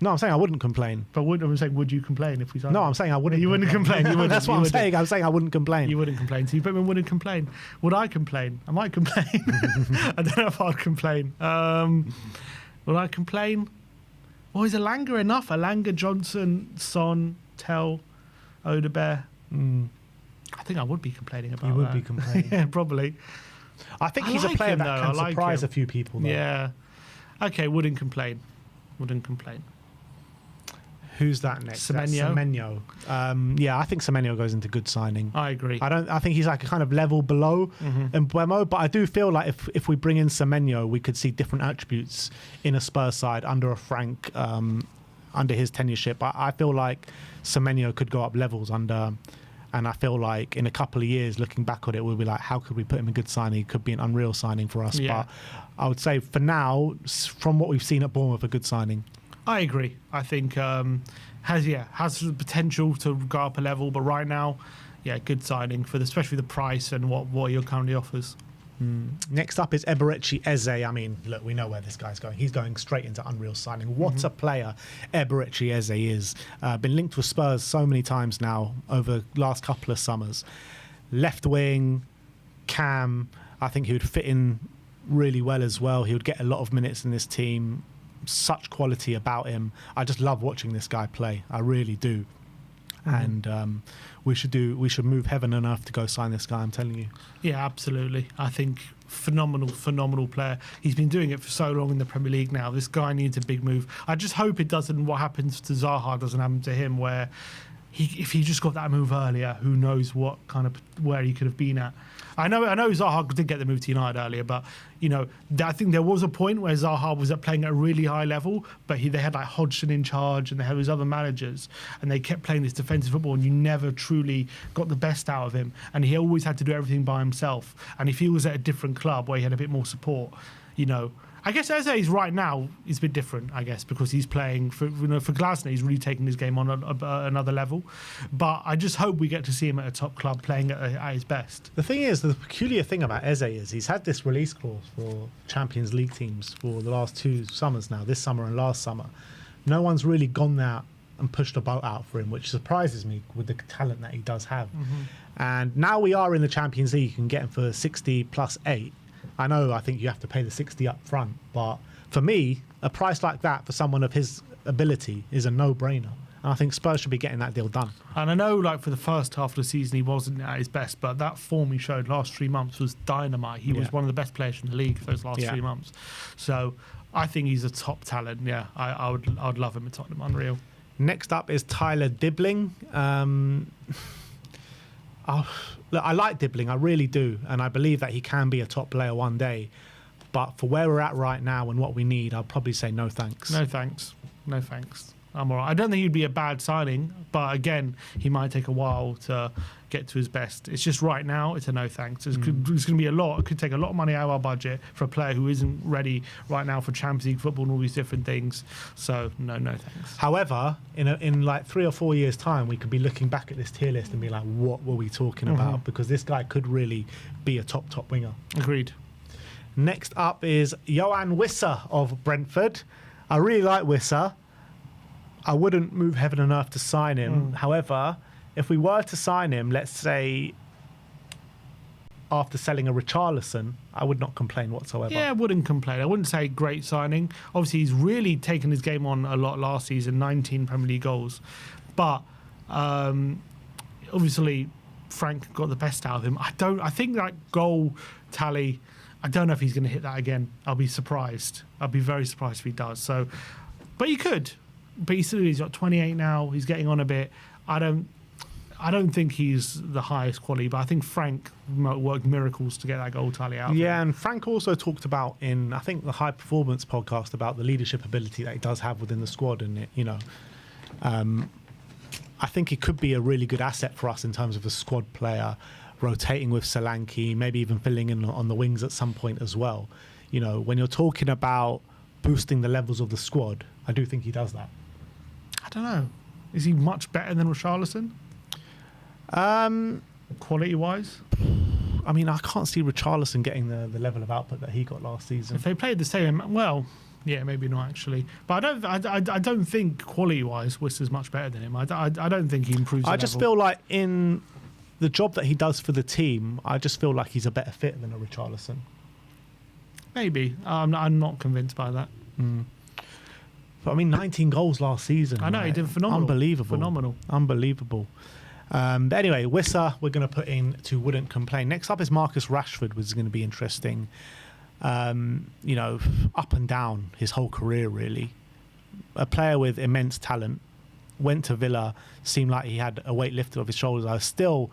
No, I'm saying I wouldn't complain. But I'm saying, would you complain if we signed No, I'm saying I wouldn't. You wouldn't complain. You wouldn't. That's what I'm saying. I'm saying I wouldn't complain. You wouldn't complain. So you put me wouldn't complain. Would I complain? I might complain. I don't know if I'd complain. Would I complain? Or is Elanga enough? Elanga, Johnson, Son, Tell, Odebear. I think I would be complaining about that. You would be complaining. Yeah, probably. I think he's a player that can surprise a few people, though. Yeah. Okay, wouldn't complain. Wouldn't complain. Who's that next? Semenyo. Yeah, I think Semenyo goes into good signing. I agree. I think he's like a kind of level below Mbeumo, but I do feel like if we bring in Semenyo, we could see different attributes in a Spurs side under a Frank, under his tenureship. I feel like Semenyo could go up levels under. And I feel like in a couple of years, looking back on it, we'll be like, how could we put him in good signing? It could be an unreal signing for us. Yeah. But I would say for now, from what we've seen at Bournemouth, a good signing. I agree. I think has the potential to go up a level, but right now, yeah, good signing for especially the price and what he currently offers. Next up is Eberechi Eze. I mean, look, we know where this guy's going. He's going straight into unreal signing. What a player Eberechi Eze is. Been linked with Spurs so many times now over the last couple of summers. Left wing, cam. I think he would fit in really well as well. He would get a lot of minutes in this team. Such quality about him. I just love watching this guy play. I really do. And we should move heaven and earth to go sign this guy, I'm telling you. Yeah, absolutely. I think phenomenal player. He's been doing it for so long in the Premier League now. This guy needs a big move. I just hope it doesn't, what happens to Zaha doesn't happen to him, where if he just got that move earlier, who knows where he could have been at. I know Zaha did get the move to United earlier, but I think there was a point where Zaha was playing at a really high level, but they had like Hodgson in charge and they had his other managers, and they kept playing this defensive football, and you never truly got the best out of him, and he always had to do everything by himself. And if he was at a different club where he had a bit more support, I guess Eze's right now is a bit different, I guess, because he's playing for Glasner. He's really taking his game on another level. But I just hope we get to see him at a top club playing at his best. The thing is, the peculiar thing about Eze is he's had this release clause for Champions League teams for the last 2 summers now, this summer and last summer. No one's really gone there and pushed a boat out for him, which surprises me with the talent that he does have. And now we are in the Champions League. You can get him for 60 plus 8. I think you have to pay the 60 up front, but for me, a price like that for someone of his ability is a no-brainer. And I think Spurs should be getting that deal done. And I know, for the first half of the season, he wasn't at his best, but that form he showed last 3 months was dynamite. He was one of the best players in the league for those last 3 months. So I think he's a top talent. Yeah, I would love him at Tottenham. Unreal. Next up is Tyler Dibbling. Look, I like Dibbling, I really do, and I believe that he can be a top player one day. But for where we're at right now and what we need, I'll probably say no thanks. No thanks. I'm all right. I don't think he'd be a bad signing, but again, he might take a while to get to his best. It's just right now, it's a no thanks. It's going to be a lot. It could take a lot of money out of our budget for a player who isn't ready right now for Champions League football and all these different things. So, no thanks. However, in like 3 or 4 years' time, we could be looking back at this tier list and be like, what were we talking about? Because this guy could really be a top winger. Agreed. Next up is Yohan Wissa of Brentford. I really like Wissa. I wouldn't move heaven and earth to sign him. However, if we were to sign him, let's say after selling a Richarlison, I would not complain whatsoever. Yeah, I wouldn't complain. I wouldn't say great signing. Obviously, he's really taken his game on a lot last season, 19 Premier League goals. But obviously, Frank got the best out of him. I think that goal tally, I don't know if he's going to hit that again. I'll be surprised. I'll be very surprised if he does. So, but he could. But he's got 28 now. He's getting on a bit. I don't think he's the highest quality, but I think Frank worked miracles to get that goal tally out. Yeah, and Frank also talked about in, I think, the High Performance podcast about the leadership ability that he does have within the squad. And, I think he could be a really good asset for us in terms of a squad player, rotating with Solanke, maybe even filling in on the wings at some point as well. When you're talking about boosting the levels of the squad, I do think he does that. I don't know. Is he much better than Richarlison? Quality-wise? I mean, I can't see Richarlison getting the level of output that he got last season. If they played the same, well, yeah, maybe not actually. But I don't think quality-wise Worcester's much better than him. I don't think he improves. I just feel like in the job that he does for the team, I just feel like he's a better fit than a Richarlison. Maybe. I'm not convinced by that. But I mean, 19 goals last season. I know, he did phenomenal. Unbelievable. But anyway, Wissa, we're going to put in to wouldn't complain. Next up is Marcus Rashford, which is going to be interesting. Up and down his whole career, really. A player with immense talent. Went to Villa, seemed like he had a weight lifted off his shoulders. I still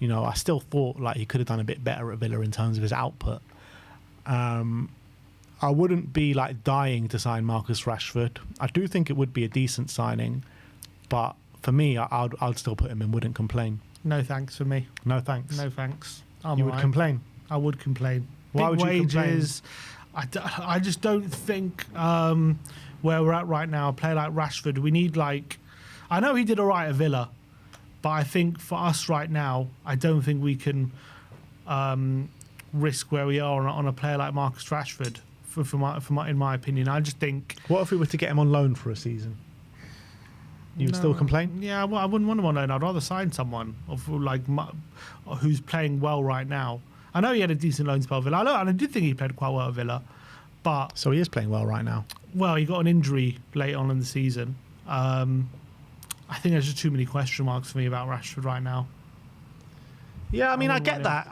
thought like he could have done a bit better at Villa in terms of his output. I wouldn't be like dying to sign Marcus Rashford. I do think it would be a decent signing, but for me, I'd still put him in wouldn't complain. No thanks for me. No thanks. No thanks. You would complain? I would complain. Why would you complain? I just don't think where we're at right now, a player like Rashford, we need I know he did all right at Villa, but I think for us right now, I don't think we can risk where we are on a player like Marcus Rashford. In my opinion, I just think. What if we were to get him on loan for a season? You would still complain? Yeah, well, I wouldn't want him on loan. I'd rather sign someone who's playing well right now. I know he had a decent loan spell at Villa. And I did think he played quite well at Villa, but so he is playing well right now. Well, he got an injury late on in the season. I think there's just too many question marks for me about Rashford right now. Yeah, I mean, I get that.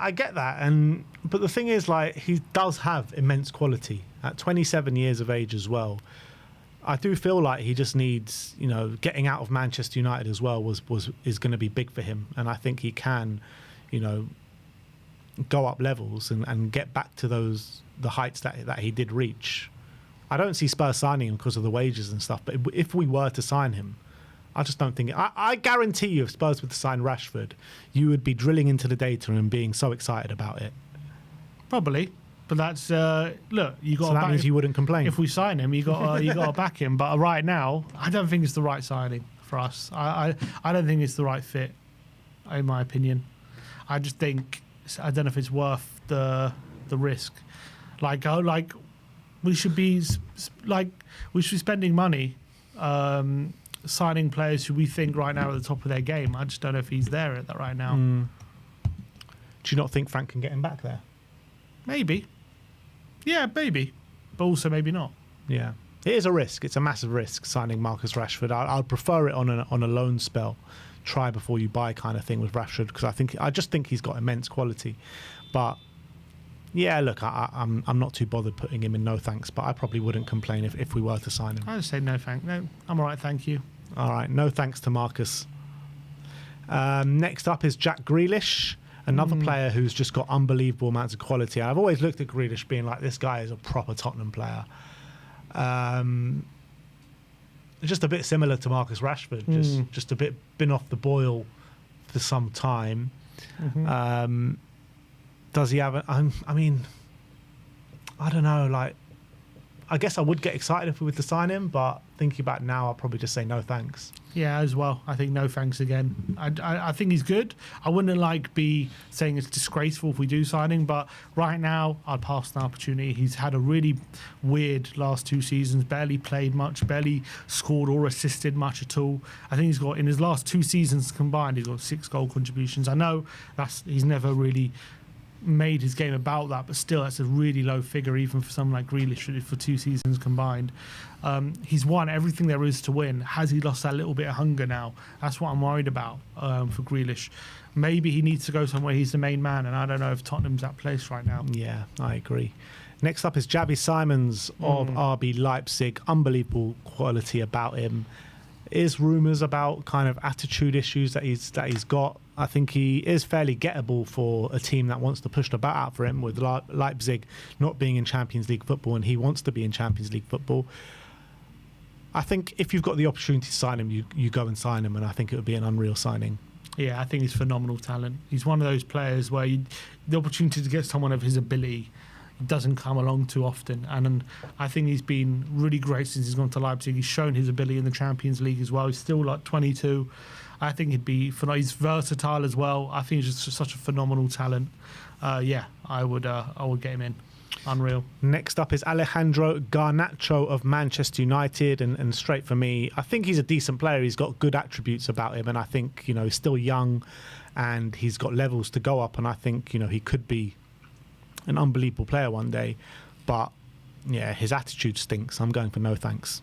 But the thing is, he does have immense quality at 27 years of age as well. I do feel like he just needs, getting out of Manchester United as well is going to be big for him, and I think he can, go up levels and get back to the heights that he did reach. I don't see Spurs signing him because of the wages and stuff, but if we were to sign him, I just don't think I guarantee you, if Spurs were to sign Rashford, you would be drilling into the data and being so excited about it. Probably, but that's look. You got. So that means you wouldn't complain if we sign him. You got to back him. But right now, I don't think it's the right signing for us. I don't think it's the right fit, in my opinion. I just think I don't know if it's worth the risk. We should be spending money. Signing players who we think right now are at the top of their game. I just don't know if he's there at that right now. Do you not think Frank can get him back there? Maybe. Yeah, maybe. But also maybe not. Yeah. It is a risk. It's a massive risk signing Marcus Rashford. I'd prefer it on a loan spell, try before you buy kind of thing with Rashford, because I just think he's got immense quality. But yeah, look, I'm not too bothered putting him in no thanks, but I probably wouldn't complain if we were to sign him. I'd say no thanks. No, I'm all right, thank you. All right, no thanks to Marcus. Next up is Jack Grealish, another player who's just got unbelievable amounts of quality. I've always looked at Grealish being like, this guy is a proper Tottenham player. Just a bit similar to Marcus Rashford, just a bit been off the boil for some time. Does he have I mean, I don't know, I guess I would get excited if we were to sign him, but thinking about it now, I'll probably just say no thanks. Yeah, as well. I think no thanks again. I think he's good. I wouldn't be saying it's disgraceful if we do sign him, but right now I'd pass the opportunity. He's had a really weird last 2 seasons, barely played much, barely scored or assisted much at all. I think he's got, in his last 2 seasons combined, he's got 6 goal contributions. I know he's never really made his game about that, but still that's a really low figure even for someone like Grealish for 2 seasons combined. He's won everything there is to win. Has he lost that little bit of hunger now? That's what I'm worried about for Grealish. Maybe he needs to go somewhere he's the main man, and I don't know if Tottenham's that place right now. Yeah, I agree. Next up is Javi Simons of RB Leipzig. Unbelievable quality about him. Is rumours about kind of attitude issues that he's got. I think he is fairly gettable for a team that wants to push the bat out for him, with Leipzig not being in Champions League football, and he wants to be in Champions League football. I think if you've got the opportunity to sign him, you go and sign him, and I think it would be an unreal signing. Yeah, I think he's phenomenal talent. He's one of those players where the opportunity to get someone of his ability doesn't come along too often, and I think he's been really great since he's gone to Leipzig. He's shown his ability in the Champions League as well. He's still like 22. I think he's versatile as well. I think he's just such a phenomenal talent. I would get him in. Unreal. Next up is Alejandro Garnacho of Manchester United, and straight for me, I think he's a decent player. He's got good attributes about him, and I think he's still young, and he's got levels to go up, and I think he could be an unbelievable player one day. But yeah, his attitude stinks. I'm going for no thanks.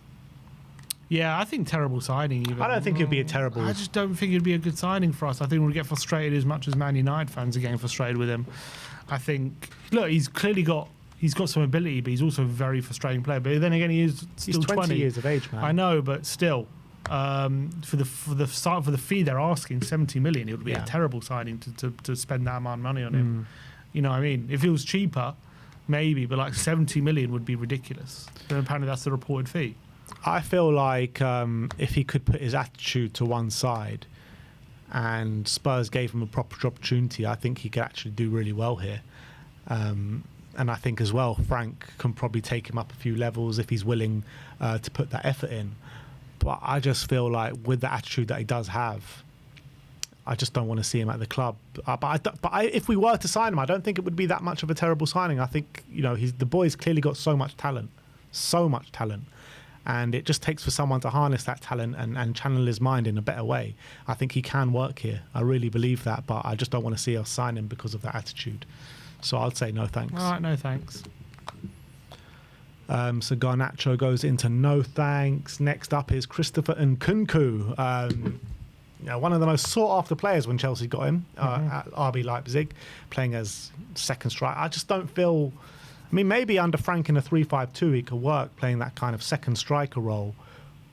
Yeah, I think terrible signing. Even. I don't think it'd be a terrible. I just don't think it'd be a good signing for us. I think we'll get frustrated as much as Man United fans are getting frustrated with him. I think he's clearly got some ability, but he's also a very frustrating player. But then again, he's 20 years of age, man. I know, but still, for the fee they're asking, 70 million, it would be a terrible signing to spend that amount of money on him. You know what I mean? If it was cheaper, maybe, but like 70 million would be ridiculous. And apparently that's the reported fee. I feel like if he could put his attitude to one side and Spurs gave him a proper opportunity, I think he could actually do really well here. And I think as well, Frank can probably take him up a few levels if he's willing to put that effort in. But I just feel like with the attitude that he does have, I just don't want to see him at the club. If we were to sign him, I don't think it would be that much of a terrible signing. I think the boy's clearly got so much talent, and it just takes for someone to harness that talent and channel his mind in a better way. I think he can work here. I really believe that, but I just don't want to see us sign him because of that attitude. So I'd say no thanks. All right, no thanks. So Garnacho goes into no thanks. Next up is Christopher Nkunku. One of the most sought-after players when Chelsea got him at RB Leipzig, playing as second striker. I just don't feel... I mean, maybe under Frank in a 3-5-2 he could work playing that kind of second striker role,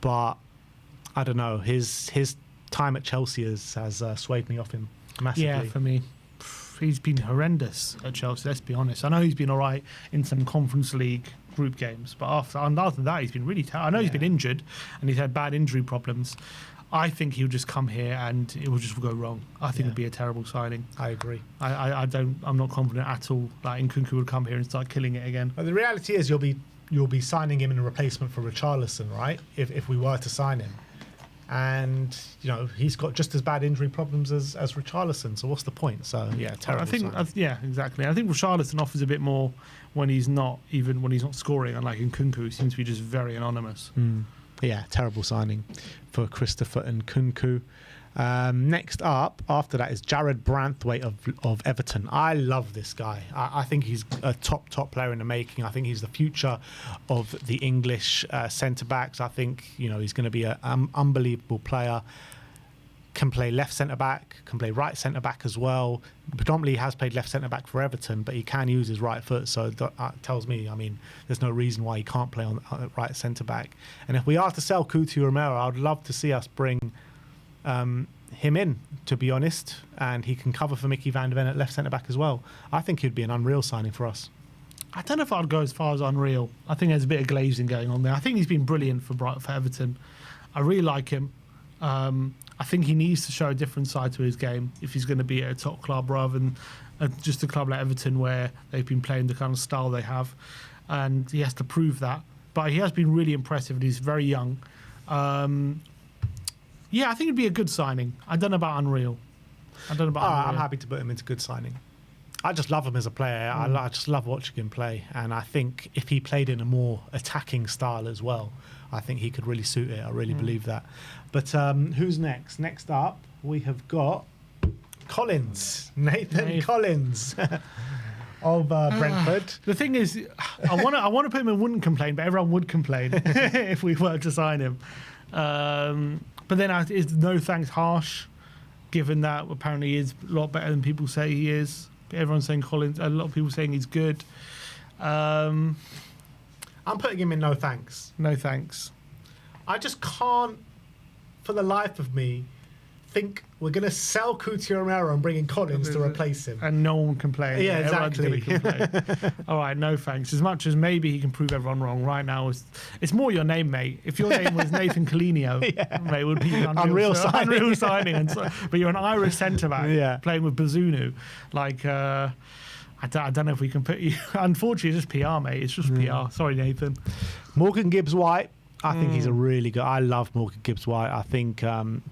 but I don't know. His time at Chelsea has swayed me off him massively. Yeah, for me. He's been horrendous at Chelsea, let's be honest. I know he's been all right in some Conference League group games, but after that, he's been really terrible. I know he's been injured and he's had bad injury problems. I think he'll just come here and it will just go wrong. I think it'd be a terrible signing. I agree. I'm not confident at all that Nkunku would come here and start killing it again. But the reality is you'll be signing him in a replacement for Richarlison, right? If we were to sign him. And he's got just as bad injury problems as Richarlison. So what's the point? So yeah, terrible. Exactly. I think Richarlison offers a bit more when he's not scoring, unlike Nkunku, who seems to be just very anonymous. Yeah, terrible signing for Christopher Nkunku. Next up, after that, is Jared Branthwaite of Everton. I love this guy. I think he's a top player in the making. I think he's the future of the English centre-backs. I think he's going to be an unbelievable player. Can play left centre-back, can play right centre-back as well. Predominantly he has played left centre-back for Everton, but he can use his right foot, so that tells me, there's no reason why he can't play on right centre-back. And if we are to sell Coutinho Romero, I would love to see us bring him in, to be honest, and he can cover for Mickey van de Ven at left centre-back as well. I think he'd be an unreal signing for us. I don't know if I'd go as far as unreal. I think there's a bit of glazing going on there. I think he's been brilliant for Everton. I really like him. I think he needs to show a different side to his game if he's going to be at a top club rather than just a club like Everton where they've been playing the kind of style they have, and he has to prove that. But he has been really impressive and he's very young. I think it'd be a good signing. I don't know about unreal. Unreal. I'm happy to put him into good signing. I just love him as a player. I just love watching him play, and I think if he played in a more attacking style as well, I think he could really suit it. I really believe that. But who's next? Next up, we have got Collins. Nathan Collins. Brentford. The thing is, I want to put him in wouldn't complain, but everyone would complain if we were to sign him. But then is no thanks harsh, given that apparently he is a lot better than people say he is. Everyone's saying Collins. A lot of people saying he's good. I'm putting him in no thanks. No thanks. I just can't, for the life of me, think we're going to sell Romero and bring in Collins to replace him. And no one complains. Yeah, exactly. Complain. All right, no thanks. As much as maybe he can prove everyone wrong, right now it's more your name, mate. If your name was Nathan Colinio, mate, it would be an unreal signing. But you're an Irish centre-back playing with Bazunu. Like, I don't know if we can put you... Unfortunately, it's just PR, mate. It's just PR. Sorry, Nathan. Morgan Gibbs-White. I think he's a really good... I love Morgan Gibbs-White. I think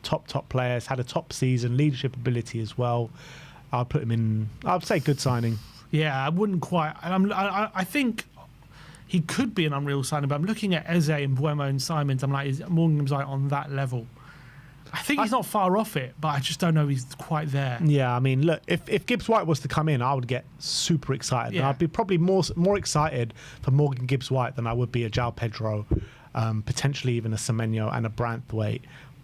top players, had a top season, leadership ability as well. I'd put him in... I'd say good signing. Yeah, I wouldn't quite... I think he could be an unreal signing, but I'm looking at Eze and Mbeumo and Simons. I'm like, is Morgan Gibbs-White on that level? I think he's not far off it, but I just don't know if he's quite there. Yeah, I mean, look, if Gibbs-White was to come in, I would get super excited. Yeah. I'd be probably more excited for Morgan Gibbs-White than I would be a João Pedro. Potentially even a Semenyo and a Branthwaite,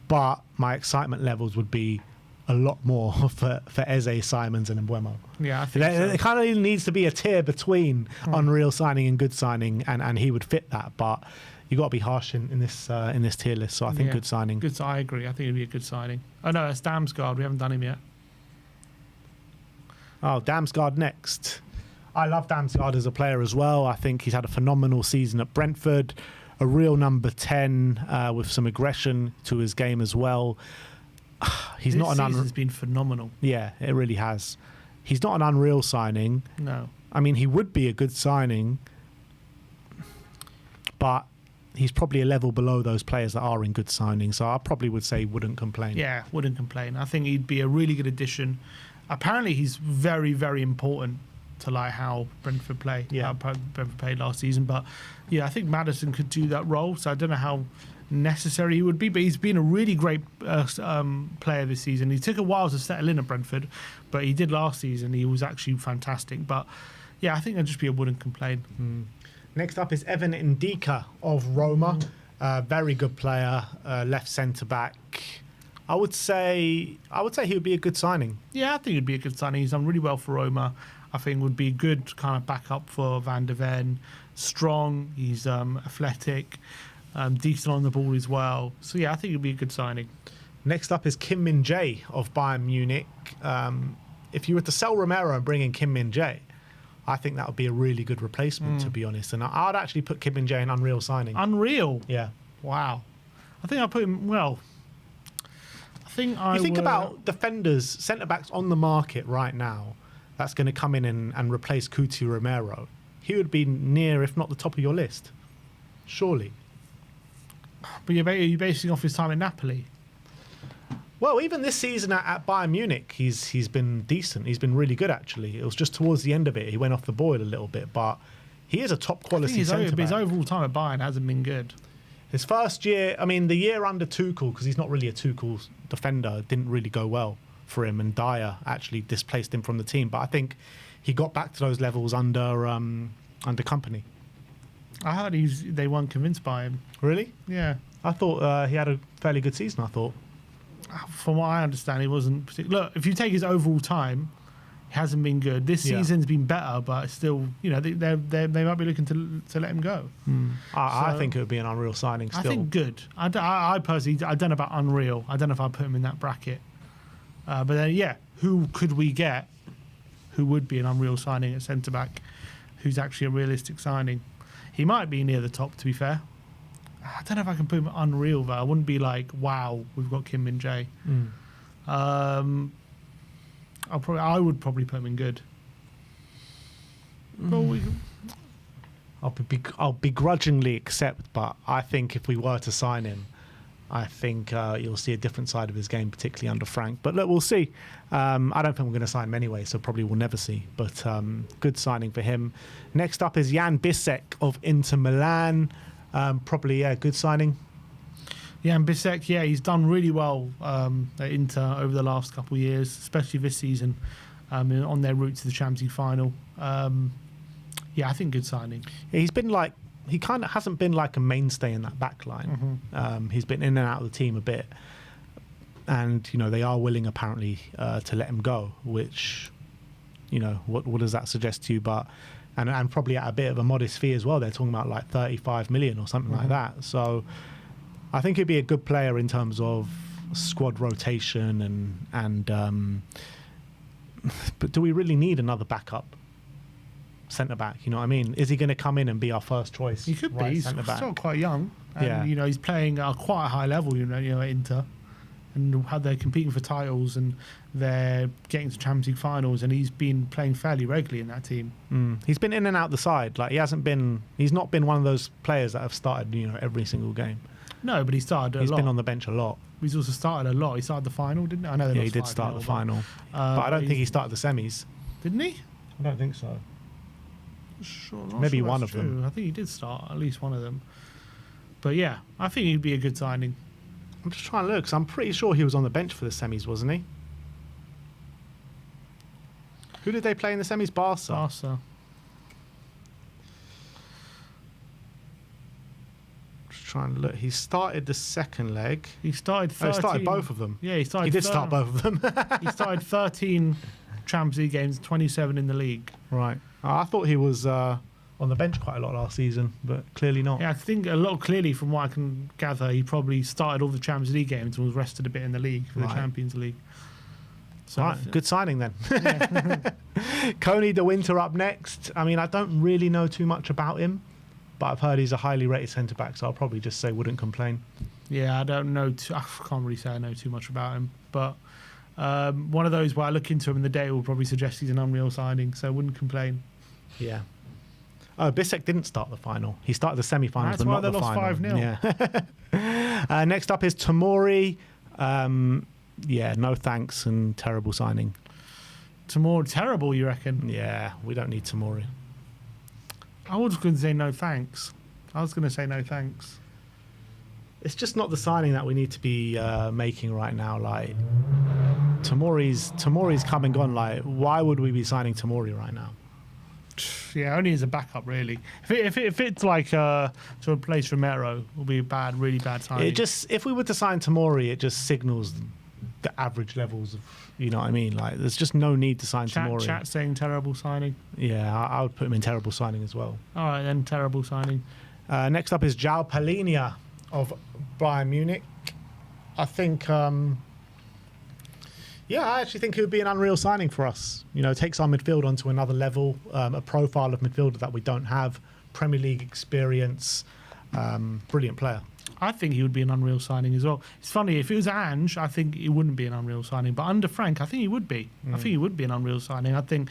but my excitement levels would be a lot more for Eze, Simons and Mbeumo. Yeah, I think it kind of needs to be a tier between unreal signing and good signing, and he would fit that. But you got to be harsh in this tier list. So I think good signing. Good, I agree. I think it'd be a good signing. Oh no, that's Damsgaard. We haven't done him yet. Oh, Damsgaard next. I love Damsgaard as a player as well. I think he's had a phenomenal season at Brentford. A real number 10 with some aggression to his game as well. He's not an season's been phenomenal. Yeah, it really has. He's not an unreal signing. No. I mean, he would be a good signing, but he's probably a level below those players that are in good signings. So I probably would say wouldn't complain. Yeah, wouldn't complain. I think he'd be a really good addition. Apparently, he's very, very important to like how Brentford play. Yeah, how Brentford played last season. But yeah, I think Maddison could do that role. So I don't know how necessary he would be, but he's been a really great player this season. He took a while to settle in at Brentford, but he did last season. He was actually fantastic. But yeah, I think I'd just be a wouldn't complain. Next up is Evan Ndika of Roma. Very good player, left centre back. I would say he would be a good signing. Yeah, I think he'd be a good signing. He's done really well for Roma. I think would be good kind of backup for Van der Ven. Strong, he's athletic, decent on the ball as well. So yeah, I think he'd be a good signing. Next up is Kim Min-jae of Bayern Munich. If you were to sell Romero and bring in Kim Min-jae, I think that would be a really good replacement, to be honest. And I'd actually put Kim Min-jae in unreal signing. Unreal? Yeah. Wow. I think I'll put him, well... You think about defenders, centre-backs on the market right now that's going to come in and replace Romero. He would be near, if not the top of your list. Surely. But you're basing off his time in Napoli? Well, even this season at Bayern Munich, he's been decent. He's been really good, actually. It was just towards the end of it, he went off the boil a little bit, but he is a top-quality centre-back. His overall time at Bayern hasn't been good. His first year, I mean, the year under Tuchel, because he's not really a Tuchel defender, didn't really go well for him, and Dyer actually displaced him from the team. But I think he got back to those levels under Company. I heard they weren't convinced by him. Really? Yeah. I thought he had a fairly good season, I thought. From what I understand, he wasn't particularly... Look, if you take his overall time, he hasn't been good. This season's been better, but still, they might be looking to let him go. I think it would be an unreal signing still. I think good. I personally, I don't know about unreal. I don't know if I'd put him in that bracket. But then, yeah, who could we get who would be an unreal signing at centre-back, who's actually a realistic signing? He might be near the top, to be fair. I don't know if I can put him unreal, though. I wouldn't be like, wow, we've got Kim Min-jae. I would probably put him in good. I'll begrudgingly accept, but I think if we were to sign him, I think you'll see a different side of his game, particularly under Frank. But look, we'll see. I don't think we're going to sign him anyway, so probably we'll never see. But good signing for him. Next up is Jan Bissek of Inter Milan. Probably, good signing. Jan Bissek, he's done really well at Inter over the last couple of years, especially this season. on their route to the Champions League final. Yeah, I think good signing. Yeah, he kind of hasn't been like a mainstay in that back line. He's been in and out of the team a bit. And, they are willing apparently to let him go, which, what does that suggest to you? But and probably at a bit of a modest fee as well. They're talking about like 35 million or something like that. So I think he'd be a good player in terms of squad rotation and but do we really need another backup centre back? You know what I mean? Is he going to come in and be our first choice? He could be. He's still quite young, and he's playing at quite a high level. At Inter, and how they're competing for titles and they're getting to Champions League finals, and he's been playing fairly regularly in that team. He's been in and out the side. Like he's not been one of those players that have started every single game. No, but he started. He's been on the bench a lot. He's also started a lot. He started the final, didn't he? I know. Yeah, he did start the final, but I don't think he started the semis. Didn't he? I don't think so. Maybe one of them. I think he did start at least one of them. But yeah, I think he'd be a good signing. I'm just trying to look, because I'm pretty sure he was on the bench for the semis, wasn't he? Who did they play in the semis? Barca. Just trying to look. He started the second leg. He started 13. He started both of them. Yeah, he started. He did start both of them. He started 13 Champions League games, 27 in the league. Right. I thought he was on the bench quite a lot last season, but clearly not. Yeah, I think a lot clearly from what I can gather, he probably started all the Champions League games and was rested a bit in the league for the Champions League. So right, good signing then. Yeah. Coney De Winter up next. I mean, I don't really know too much about him, but I've heard he's a highly rated centre back, so I'll probably just say wouldn't complain. Yeah, I don't know. I can't really say I know too much about him, but one of those where I look into him and the data will probably suggest he's an unreal signing, so I wouldn't complain. Yeah. Oh, Bissek didn't start the final. He started the semi-finals, but not the final. That's why they lost 5-0. Yeah. Next up is Tomori. Yeah, no thanks and terrible signing. Tomori, terrible, you reckon? Yeah, we don't need Tomori. I was going to say no thanks. It's just not the signing that we need to be making right now. Like, Tomori's come and gone. Like, why would we be signing Tomori right now? Yeah, only as a backup, really. If it's like to replace Romero, it will be a really bad signing. If we were to sign Tomori, it just signals the average levels of, you know what I mean? Like, there's just no need to sign Tomori. Chat saying terrible signing. Yeah, I would put him in terrible signing as well. All right, then, terrible signing. Next up is João Palhinha of Bayern Munich. I think... Yeah, I actually think it would be an unreal signing for us. Takes our midfield onto another level, a profile of midfielder that we don't have, Premier League experience, brilliant player. I think he would be an unreal signing as well. It's funny, if it was Ange, I think it wouldn't be an unreal signing, but under Frank, I think he would be. I think he would be an unreal signing. I think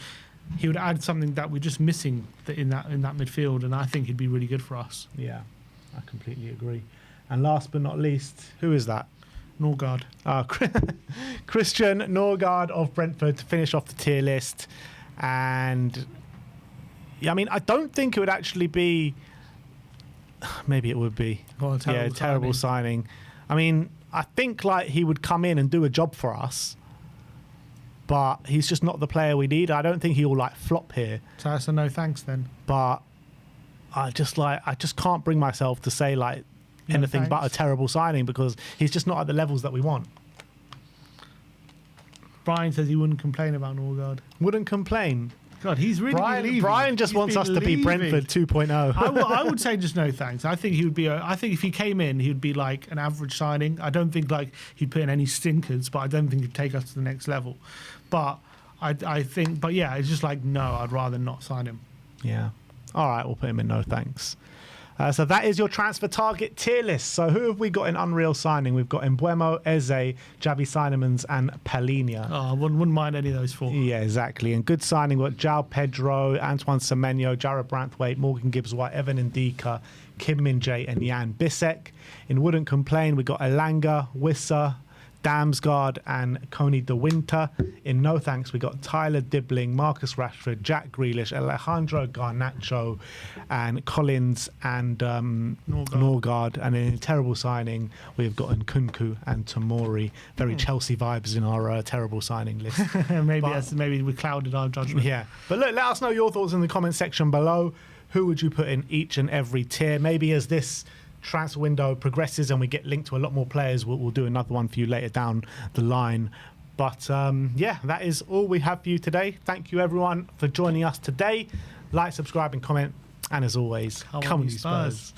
he would add something that we're just missing in that midfield, and I think he'd be really good for us. Yeah, I completely agree. And last but not least, who is that? Norgaard. Christian Norgaard of Brentford to finish off the tier list. And yeah, I mean, I don't think it would actually be... Maybe it would be. Oh, terrible signing. I mean, I think like he would come in and do a job for us, but he's just not the player we need. I don't think he'll like flop here. So that's a no thanks then. But I just can't bring myself to say like anything but a terrible signing, because he's just not at the levels that we want. Brian says he wouldn't complain about Norgaard. Wouldn't complain? God, he's really Brian just wants us to be Brentford 2.0. I would say just no thanks. I think he would be. I think if he came in, he would be like an average signing. I don't think like he'd put in any stinkers, but I don't think he'd take us to the next level. But I think. But yeah, it's just like no. I'd rather not sign him. Yeah. All right, we'll put him in no thanks. So that is your transfer target tier list. So who have we got in unreal signing? We've got Mbeumo, Eze, Javi Sinemans and Palhinha. Oh, I wouldn't mind any of those four. Yeah, exactly. And good signing, we've got João Pedro, Antoine Semenyo, Jarrod Branthwaite, Morgan Gibbs-White, Evan Ndika, Kim Min-jae and Jan Bissek. In wouldn't complain, we've got Elanga, Wissa, Damsgaard and Coney De Winter. In no thanks, we got Tyler Dibbling, Marcus Rashford, Jack Grealish, Alejandro Garnacho, and Collins and Norgaard. And in a terrible signing, we've got Nkunku and Tomori. Very Chelsea vibes in our terrible signing list. Maybe we clouded our judgment. Yeah. But look, let us know your thoughts in the comment section below. Who would you put in each and every tier? Maybe as this transfer window progresses and we get linked to a lot more players, we'll do another one for you later down the line. But yeah, that is all we have for you today. Thank you everyone for joining us today. Like, subscribe and comment, and as always, come on you Spurs.